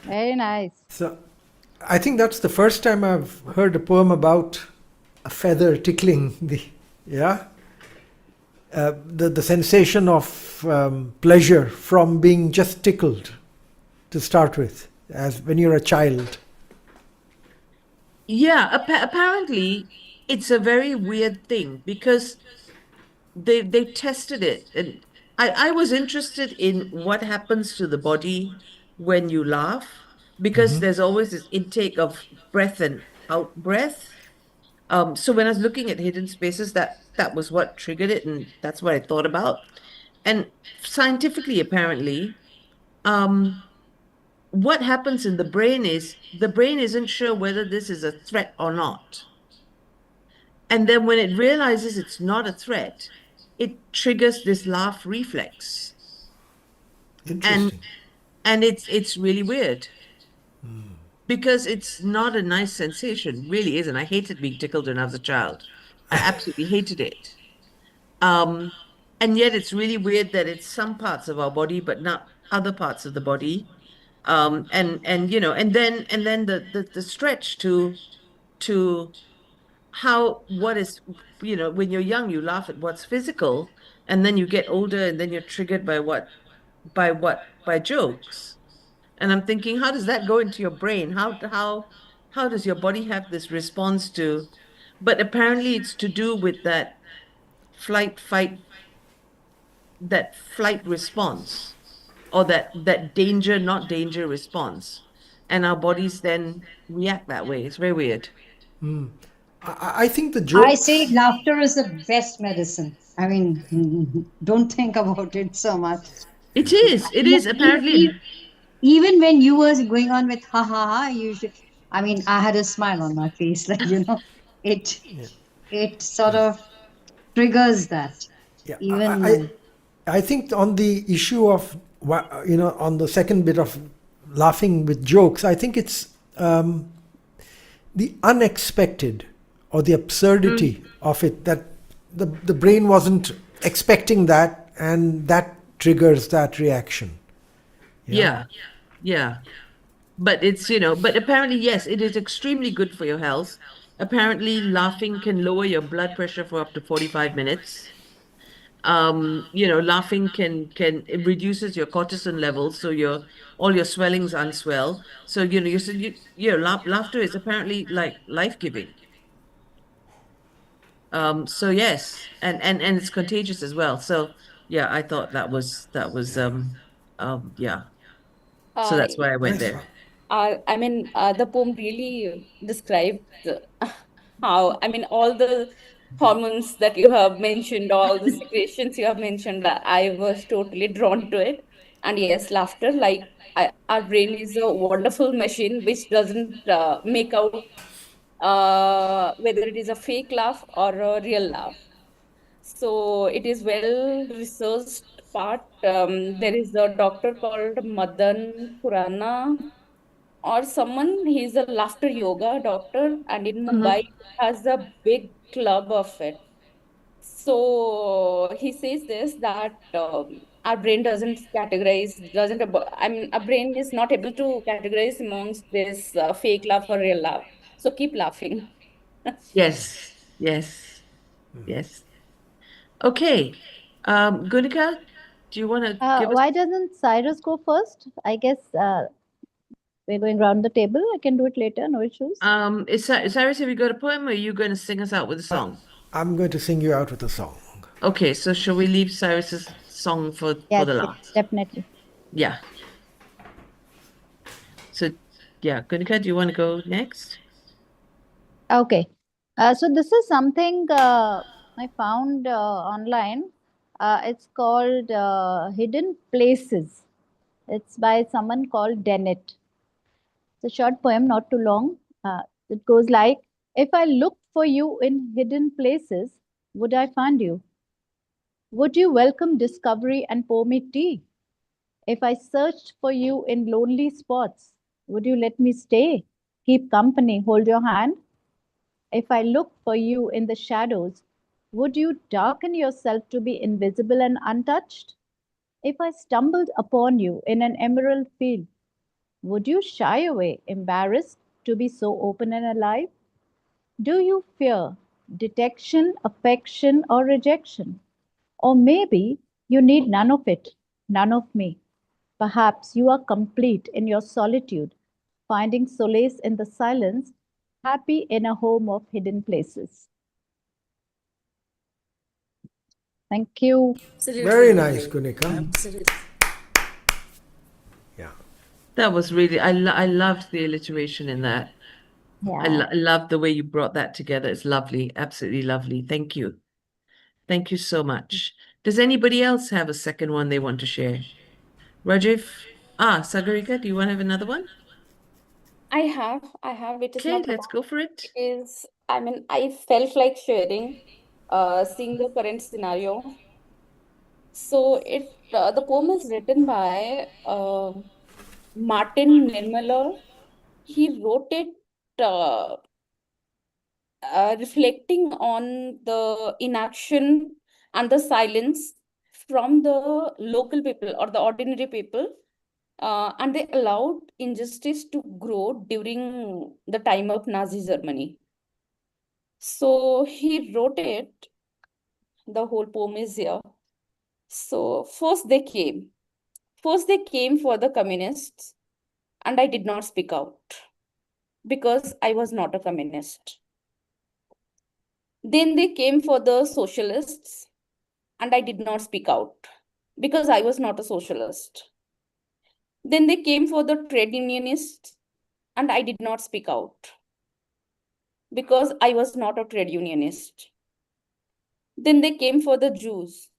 Very nice. So I think that's the first time I've heard a poem about a feather tickling the sensation of pleasure from being just tickled to start with, as when you're a child. Yeah, apparently it's a very weird thing because they tested it, and I was interested in what happens to the body when you laugh, because there's always this intake of breath and out breath. So when I was looking at hidden spaces, that was what triggered it, and that's what I thought about. And scientifically, apparently, what happens in the brain is the brain isn't sure whether this is a threat or not. And then when it realizes it's not a threat, it triggers this laugh reflex. Interesting. And it's really weird. Because it's not a nice sensation, really isn't. I hated being tickled when I was a child. I absolutely hated it. And yet it's really weird that it's some parts of our body, but not other parts of the body. And you know, and then the stretch to how what is, you know, when you're young, you laugh at what's physical, and then you get older and then you're triggered by jokes. And I'm thinking, how does that go into your brain? How does your body have this response to? But apparently it's to do with that flight fight that flight response, or that danger not danger response, and our bodies then react that way. It's very weird. I think the I jokes. say laughter is the best medicine. I mean, don't think about it so much. It is apparently. Even when you were going on with ha ha ha, I mean, I had a smile on my face, like, it it sort of triggers that. Yeah, Even I think on the issue of on the second bit of laughing with jokes. I think it's the unexpected or the absurdity of it, that the brain wasn't expecting that, and that triggers that reaction. Yeah. Yeah. But it's, but apparently, yes, it is extremely good for your health. Apparently, laughing can lower your blood pressure for up to 45 minutes. Laughing it reduces your cortisol levels, so all your swellings unswell. So, laughter is apparently like life-giving. So yes, and it's contagious as well. So yeah, I thought that was yeah. So that's why I went Nice there. one. The poem really described how, all the hormones that you have mentioned, all the secretions you have mentioned, I was totally drawn to it. And yes, laughter, our brain is a wonderful machine which doesn't make out whether it is a fake laugh or a real laugh. So it is well researched part. There is a doctor called Madan Khurana or someone, he's a laughter yoga doctor, and in Mumbai has a big club of it. So he says this, that our brain doesn't categorize, doesn't abo- I mean our brain is not able to categorize amongst this fake laugh or real laugh. So keep laughing. Yes, yes, yes. Okay. Gunika, do you want to give us? Why doesn't Cyrus go first? I guess we're going round the table. I can do it later, no issues. Cyrus, have you got a poem, or are you going to sing us out with a song? I'm going to sing you out with a song. Okay, so shall we leave Cyrus's song for Yes, the yes, last? definitely. Yeah. So yeah, Gunika, do you want to go next? Okay. So this is something I found online. It's called Hidden Places. It's by someone called Dennett. It's a short poem, not too long. It goes like, if I looked for you in hidden places, would I find you? Would you welcome discovery and pour me tea? If I searched for you in lonely spots, would you let me stay, keep company, hold your hand? If I looked for you in the shadows, would you darken yourself to be invisible and untouched? If I stumbled upon you in an emerald field, would you shy away, embarrassed to be so open and alive? Do you fear detection, affection, or rejection? Or maybe you need none of it, none of me. Perhaps you are complete in your solitude, finding solace in the silence, happy in a home of hidden places. Thank you. Absolutely Very lovely. nice, Gunika. Absolutely. Yeah. That was really, I loved the alliteration in that. I Yeah. love the way you brought that together. It's lovely, absolutely lovely. Thank you. Thank you so much. Does anybody else have a second one they want to share? Rajiv? Sagarika, do you want to have another one? I have, it is Okay, not let's long. go for it. It is, I felt like sharing, seeing the current scenario. So the poem is written by Martin Nirmaler. He wrote it uh, reflecting on the inaction and the silence from the local people or the ordinary people, and they allowed injustice to grow during the time of Nazi Germany. So he wrote it, the whole poem is here. So first they came for the communists, and I did not speak out because I was not a communist. Then they came for the socialists, and I did not speak out because I was not a socialist. Then they came for the trade unionists, and I did not speak out because I was not a trade unionist. Then they came for the Jews,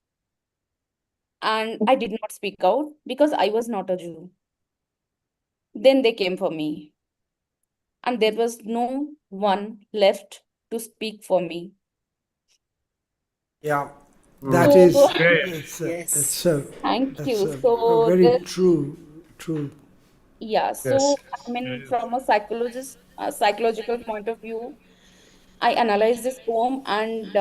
and I did not speak out because I was not a Jew. Then they came for me, and there was no one left to speak for me. Yeah. That So, is, Great. it's Yes. thank that's you. a So very this, true. Yeah, Yes. so I mean, from a psychological point of view, I analyze this poem, and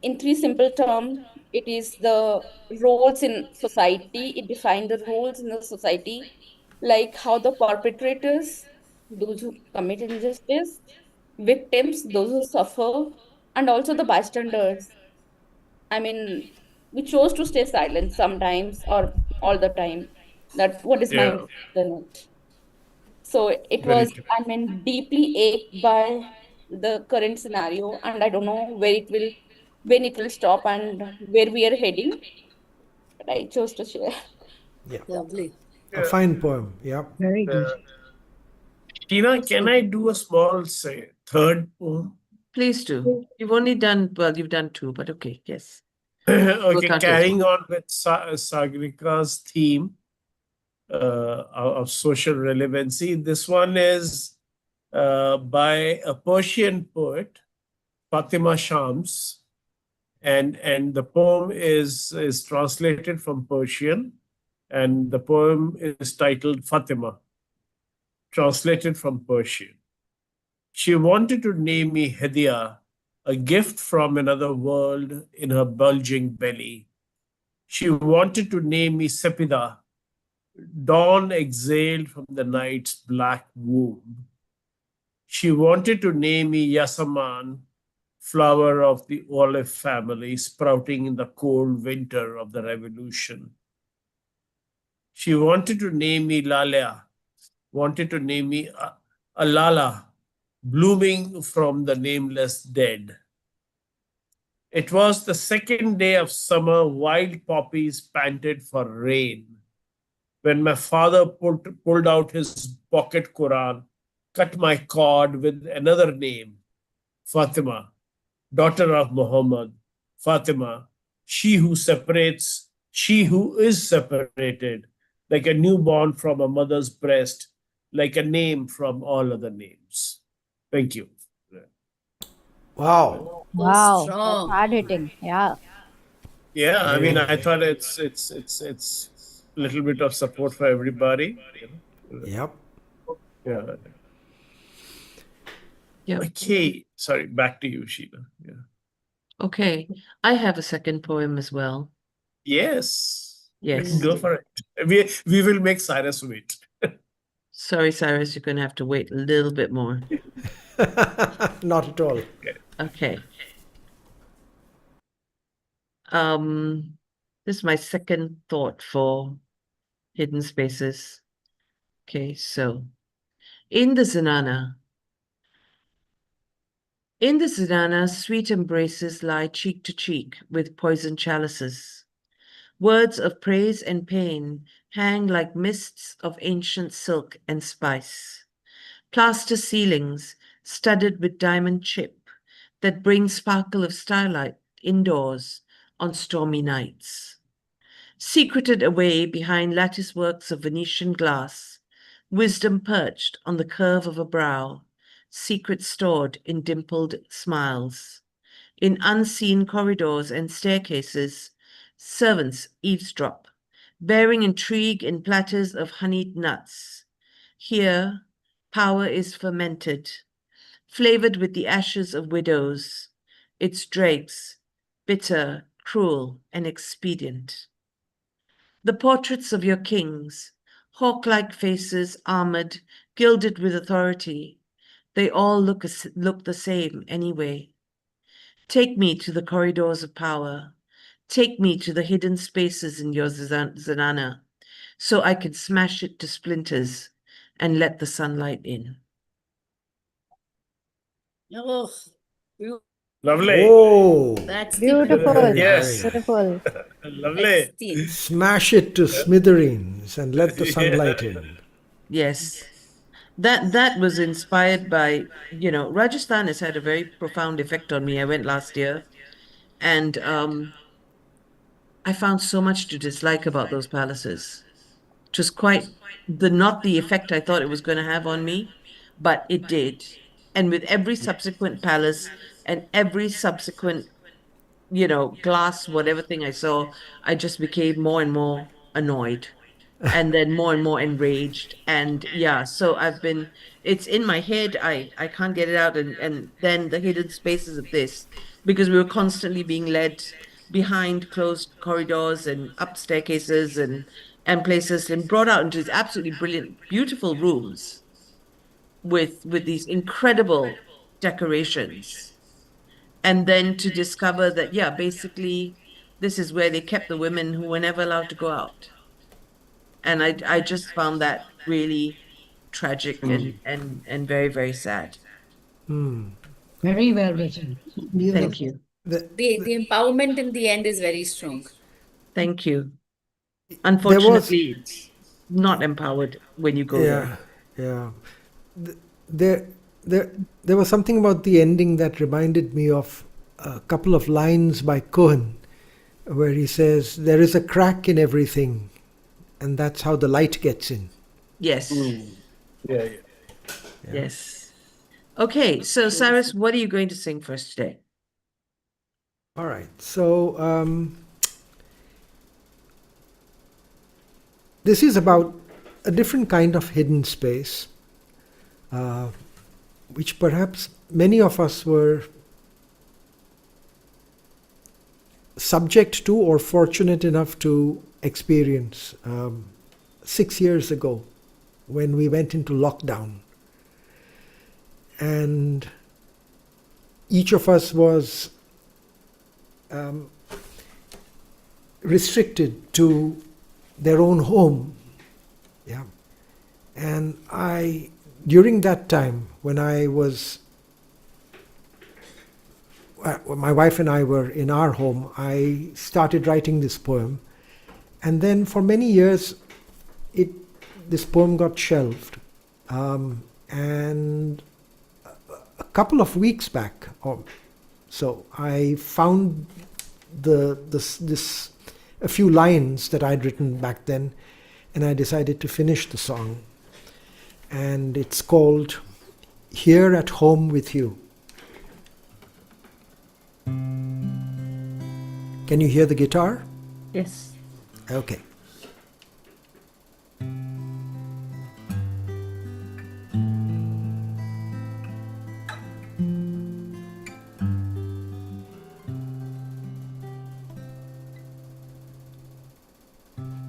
in three simple terms, it is the roles in society. It defines the roles in the society, like how the perpetrators, those who commit injustice, victims, those who suffer, and also the bystanders. I mean, we chose to stay silent sometimes or all the time. That what is my Yeah. interest in it. So it Very was, true. I mean, deeply ached by the current scenario, and I don't know when it will stop and where we are heading. But I chose to share. Yeah. Lovely. A Yeah. fine poem. Yeah. Very good. Tina, can I do a small, say, third poem? Please do. You've only done, well, you've done two, but okay, yes. Okay, count as carrying on with Sagrika's theme of social relevancy. This one is by a Persian poet, Fatima Shams, and the poem is translated from Persian, and the poem is titled Fatima, translated from Persian. She wanted to name me Hedia, a gift from another world in her bulging belly. She wanted to name me Sepida, dawn exhaled from the night's black womb. She wanted to name me Yasaman, flower of the olive family, sprouting in the cold winter of the revolution. She wanted to name me Lalia, wanted to name me Alala, blooming from the nameless dead. It was the second day of summer, wild poppies panted for rain. When my father pulled out his pocket Quran, cut my cord with another name, Fatima, daughter of Muhammad, Fatima, she who is separated, like a newborn from a mother's breast, like a name from all other names. Thank you. Wow. So Wow, that's strong. hard hitting. Yeah. Yeah, I mean, Very. I thought it's a little bit of support for everybody. Yep. Yeah. Yeah. Okay. Sorry, back to you, Sheila. Yeah. Okay. I have a second poem as well. Yes. Yes. Go for it. We will make Cyrus wait. Sorry, Cyrus, you're going to have to wait a little bit more. Not at all. Okay. This is my second thought for hidden spaces. Okay, so in the Zanana, sweet embraces lie cheek to cheek with poison chalices. Words of praise and pain hang like mists of ancient silk and spice. Plaster ceilings studded with diamond chip that bring sparkle of starlight indoors on stormy nights. Secreted away behind lattice works of Venetian glass, wisdom perched on the curve of a brow, secret stored in dimpled smiles. In unseen corridors and staircases, servants eavesdrop, bearing intrigue in platters of honeyed nuts. Here, power is fermented, flavored with the ashes of widows, its dregs, bitter, cruel, and expedient. The portraits of your kings, hawk-like faces, armored, gilded with authority, they all look the same anyway. Take me to the corridors of power. Take me to the hidden spaces in your Zanana, so I can smash it to splinters and let the sunlight in. Oh, Lovely. Oh. that's the Beautiful. Very, Yes. very. Beautiful. Lovely. excellent. Smash it to smithereens and let the sunlight in. Yes. That was inspired by, Rajasthan has had a very profound effect on me. I went last year, and I found so much to dislike about those palaces. It was quite not the effect I thought it was going to have on me, but it did. And with every subsequent palace and every subsequent, glass, whatever thing I saw, I just became more and more annoyed. and then more and more enraged. And yeah, so it's in my head. I can't get it out. And then the hidden spaces of this, because we were constantly being led behind closed corridors and up staircases and places and brought out into these absolutely brilliant, beautiful rooms with these incredible decorations. And then to discover that, yeah, basically this is where they kept the women who were never allowed to go out. And I just found that really tragic and very, very sad. Very well written. Beautiful. Thank you. The empowerment in the end is very strong. Thank you. Unfortunately, it's not empowered when you go there. Yeah. There was something about the ending that reminded me of a couple of lines by Cohen, where he says, "There is a crack in everything, and that's how the light gets in." Yes. Yeah. Yes. Okay, so Cyrus, what are you going to sing for us today? All right. So this is about a different kind of hidden space, which perhaps many of us were subject to or fortunate enough to experience 6 years ago when we went into lockdown. And each of us was restricted to their own home. Yeah. And during that time, when my wife and I were in our home, I started writing this poem. And then for many years, this poem got shelved. And a couple of weeks back, so I found a few lines that I'd written back then, and I decided to finish the song. And it's called "Here at Home with You." Can you hear the guitar? Yes. Okay.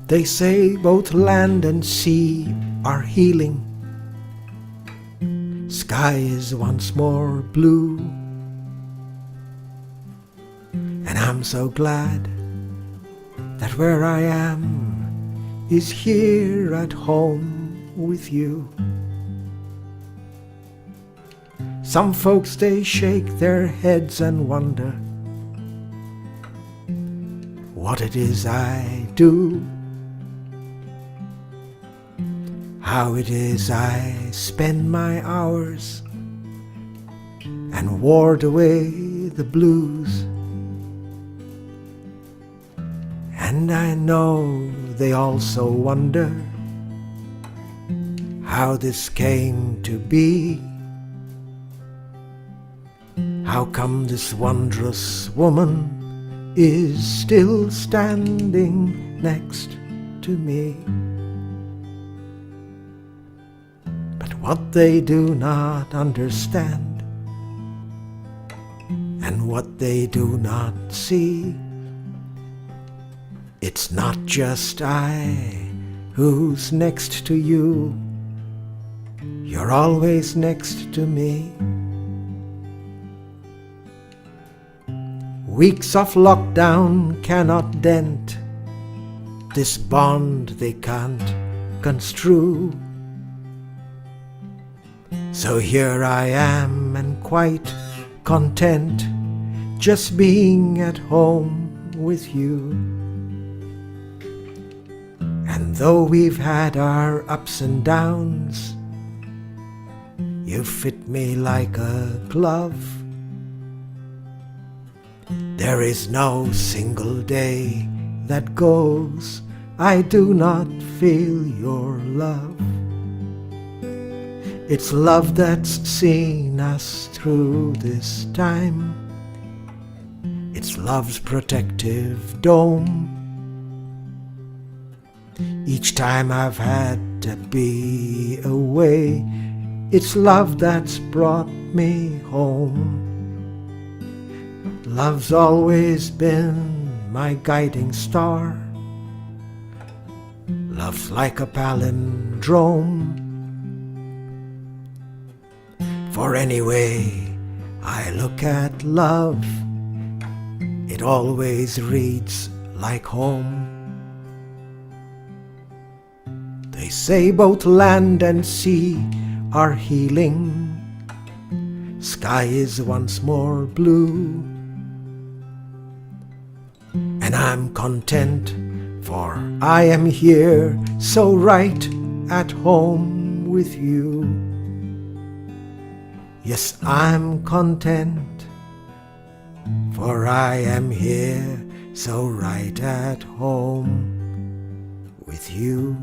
They say both land and sea are healing. Sky is once more blue. And I'm so glad that where I am is here at home with you. Some folks, they shake their heads and wonder what it is I do, how it is I spend my hours and ward away the blues. And I know they also wonder how this came to be. How come this wondrous woman is still standing next to me? But what they do not understand, and what they do not see, it's not just I who's next to you. You're always next to me. Weeks of lockdown cannot dent this bond, they can't construe. So here I am and quite content, just being at home with you. And though we've had our ups and downs, you fit me like a glove. There is no single day that goes I do not feel your love. It's love that's seen us through this time. It's love's protective dome. Each time I've had to be away, it's love that's brought me home. Love's always been my guiding star. Love's like a palindrome. For anyway I look at love, it always reads like home. They say both land and sea are healing. Sky is once more blue. And I'm content, for I am here so right at home with you. Yes, I'm content, for I am here so right at home with you.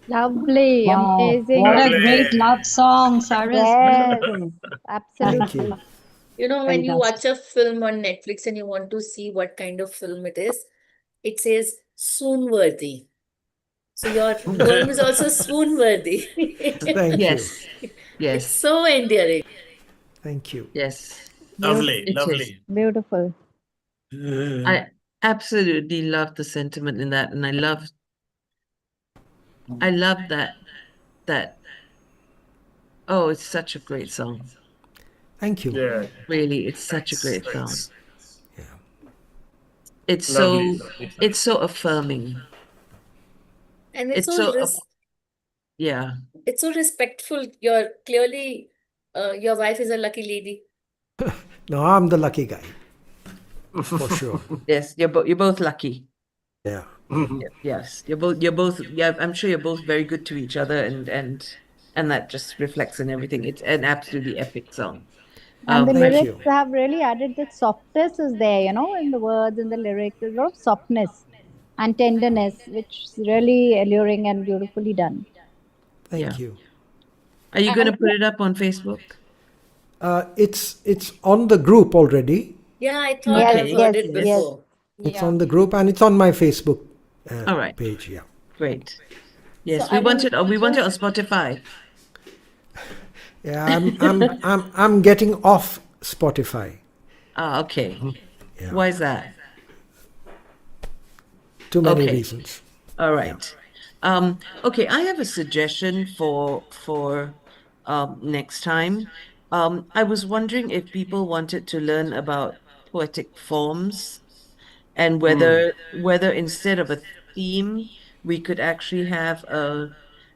Lovely, Wow, amazing. what a Lovely. great love song, Cyrus. Yes, Beautiful. absolutely. Thank you. You know, when you Fantastic. watch a film on Netflix and you want to see what kind of film it is, it says swoon worthy. So your poem is also swoon worthy. Thank you. Yes. It's Yes. so endearing. Thank you. Yes. Lovely, It is. lovely. Beautiful. I absolutely love the sentiment in that, and I love that. Oh, it's such a great song. Thank you. Yeah. Really, it's such a Thanks, great song. thanks. It's Lovely, so lovely. it's so affirming. And it's It's so so yeah. it's so respectful. You're clearly your wife is a lucky lady. No, I'm the lucky guy, for sure. Yes, you're both lucky. Yeah. Yes, you're both. Yeah, I'm sure you're both very good to each other, and that just reflects in everything. It's an absolutely epic song. And the Thank lyrics you. have really added the softness is there, in the words and the lyrics. There's a lot of softness and tenderness, which is really alluring and beautifully done. Thank Yeah. you. Are you going to And put it up on Facebook? It's on the group already. Yeah, I thought Yes, I've Okay. heard yes, it Yes. before. It's yeah. on the group and it's on my Facebook All right. page. Yeah. Great. Yes, So I want we want it on to Spotify. Yeah. I'm getting off Spotify. Ah, okay. Yeah. Why is that? Too many Okay. reasons. All right. Okay, I have a suggestion for next time. I was wondering if people wanted to learn about poetic forms and whether instead of a theme, we could actually have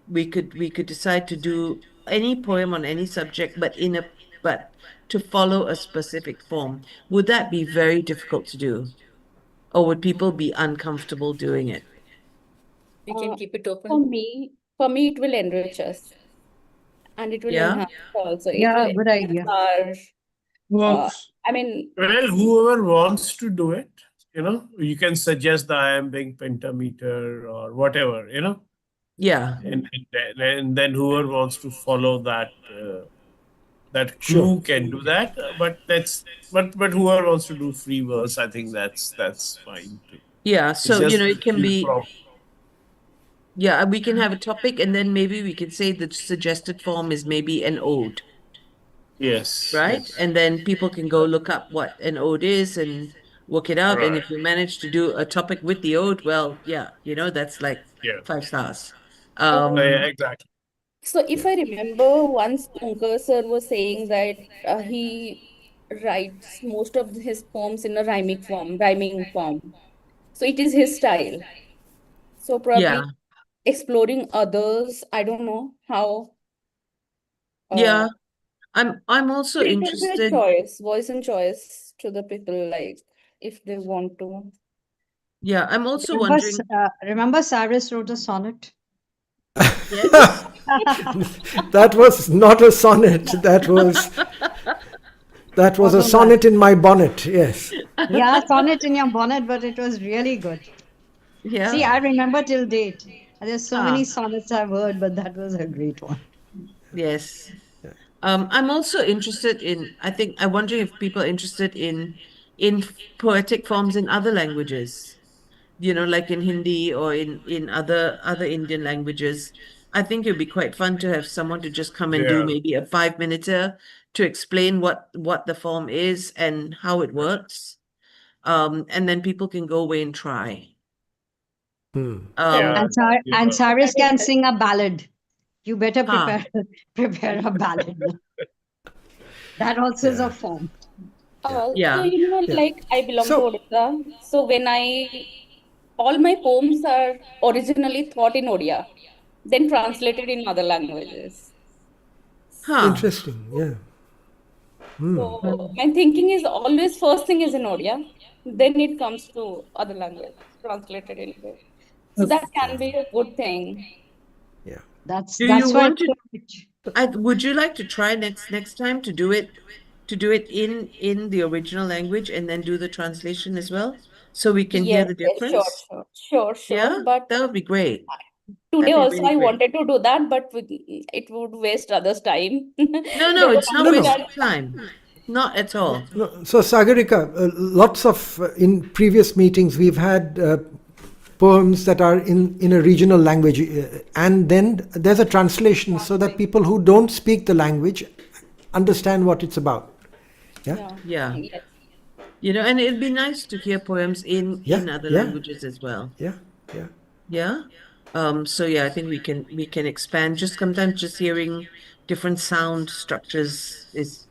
we could decide to do any poem on any subject, but to follow a specific form. Would that be very difficult to do? Or would people be uncomfortable doing it? We can keep it open. for me, it will enrich us and it will Yeah? enhance also. It Yeah, will good idea. enhance our, I mean, Well, whoever wants to do it, you can suggest the iambic pentameter or whatever, Yeah. and then whoever wants to follow that that Sure. crew can do that. But whoever wants to do free verse, I think that's fine too. Yeah. It's So, just it can be, from- yeah, we can have a topic and then maybe we can say the suggested form is maybe an ode, yes, right? yes. And then people can go look up what an ode is and work it out. And Right. if we manage to do a topic with the ode, well, yeah, that's like Yeah. 5 stars. Yeah, exactly. so if I remember once Tunkar sir was saying that he writes most of his poems in a rhyming form. So it is his style. So probably Yeah. exploring others, I don't know how. Yeah. I'm also It will be a interested. choice, voice and choice to the people, like if they want to. Yeah, I'm also Remember, wondering. remember Cyrus wrote a sonnet? Yes. That was not a sonnet. That was a sonnet in my bonnet. Yes. Yeah, sonnet in your bonnet, but it was really good. Yeah. See, I remember till date. There's so Ah. many sonnets I've heard, but that was a great one. Yes. I'm also interested in, I'm wondering if people are interested in poetic forms in other languages, like in Hindi or in other Indian languages. I think it'd be quite fun to have someone to just come and do Yeah. maybe a 5-minute to explain what the form is and how it works. And then people can go away and try. Yeah. And Cyrus can sing a ballad. You better Huh. prepare a ballad. That also is a form. So, Yeah. like I belong to So- Odisha. So all my poems are originally thought in Odia, then translated in other languages. Huh. Interesting. Yeah. So my thinking is always first thing is in Odia, then it comes to other language, translated into. So that can be a good thing. Yeah. That's Do you why want it's to? so rich. Would you like to try next time to do it in the original language and then do the translation as well, so we can hear Yes, the yes, sure, difference? sure. Yeah, But that would be great. today That'd be also really I great. wanted to do that, but it would waste others' time. No, it's not No, no. wasting time. Not at all. No, so Sagarika, lots of in previous meetings we've had poems that are in a regional language, and then there's a translation so that people who don't speak the language understand what it's about. Yeah. Yeah. Yes. And it'd be nice to hear poems in other languages as well. Yeah. Yeah. Yeah. So yeah, I think we can expand. Just sometimes just hearing different sound structures is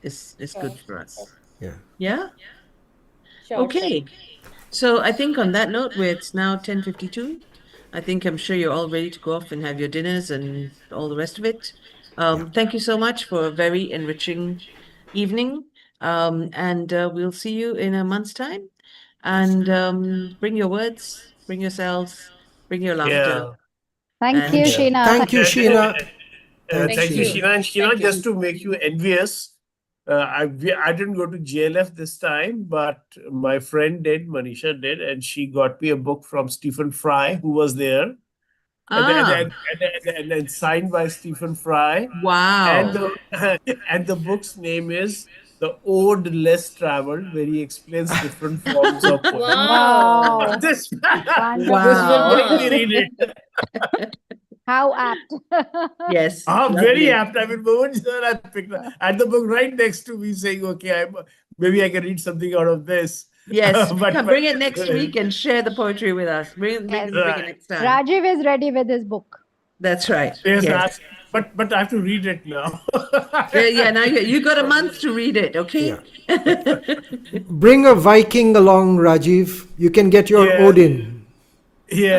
good for us. Yeah. Yeah. Sure. Okay. So I think on that note, where it's now 10:52, I'm sure you're all ready to go off and have your dinners and all the rest of it. Thank you so much for a very enriching evening. And we'll see you in a month's time. And bring your words, bring yourselves, bring your laughter. Thank you, And Sheena. Thank you, Sheena. Thank you, Sheena. And Sheena, Thank you. just to make you envious, I didn't go to JLF this time, but my friend did, Manisha did, and she got me a book from Stephen Fry, who was there, and then signed by Stephen Fry. wow. And the book's name is The Ode Less Traveled, where he explains different forms of poetry. Wow. This Wonderful. this will make Wow. me read it. How apt. Yes. Very lovely. apt. I mean, moment sir, I picked up and the book right next to me saying, okay, maybe I can read something out of this. Yes. But- Come bring it next week and share the poetry with us. Bring Yes. it next time. Rajiv is ready with his book. That's right. Yes, Yes. but I have to read it now. Yeah, now you got a month to read it, okay? Bring a Viking along, Rajiv. You can get your Yeah. Odin. Yeah.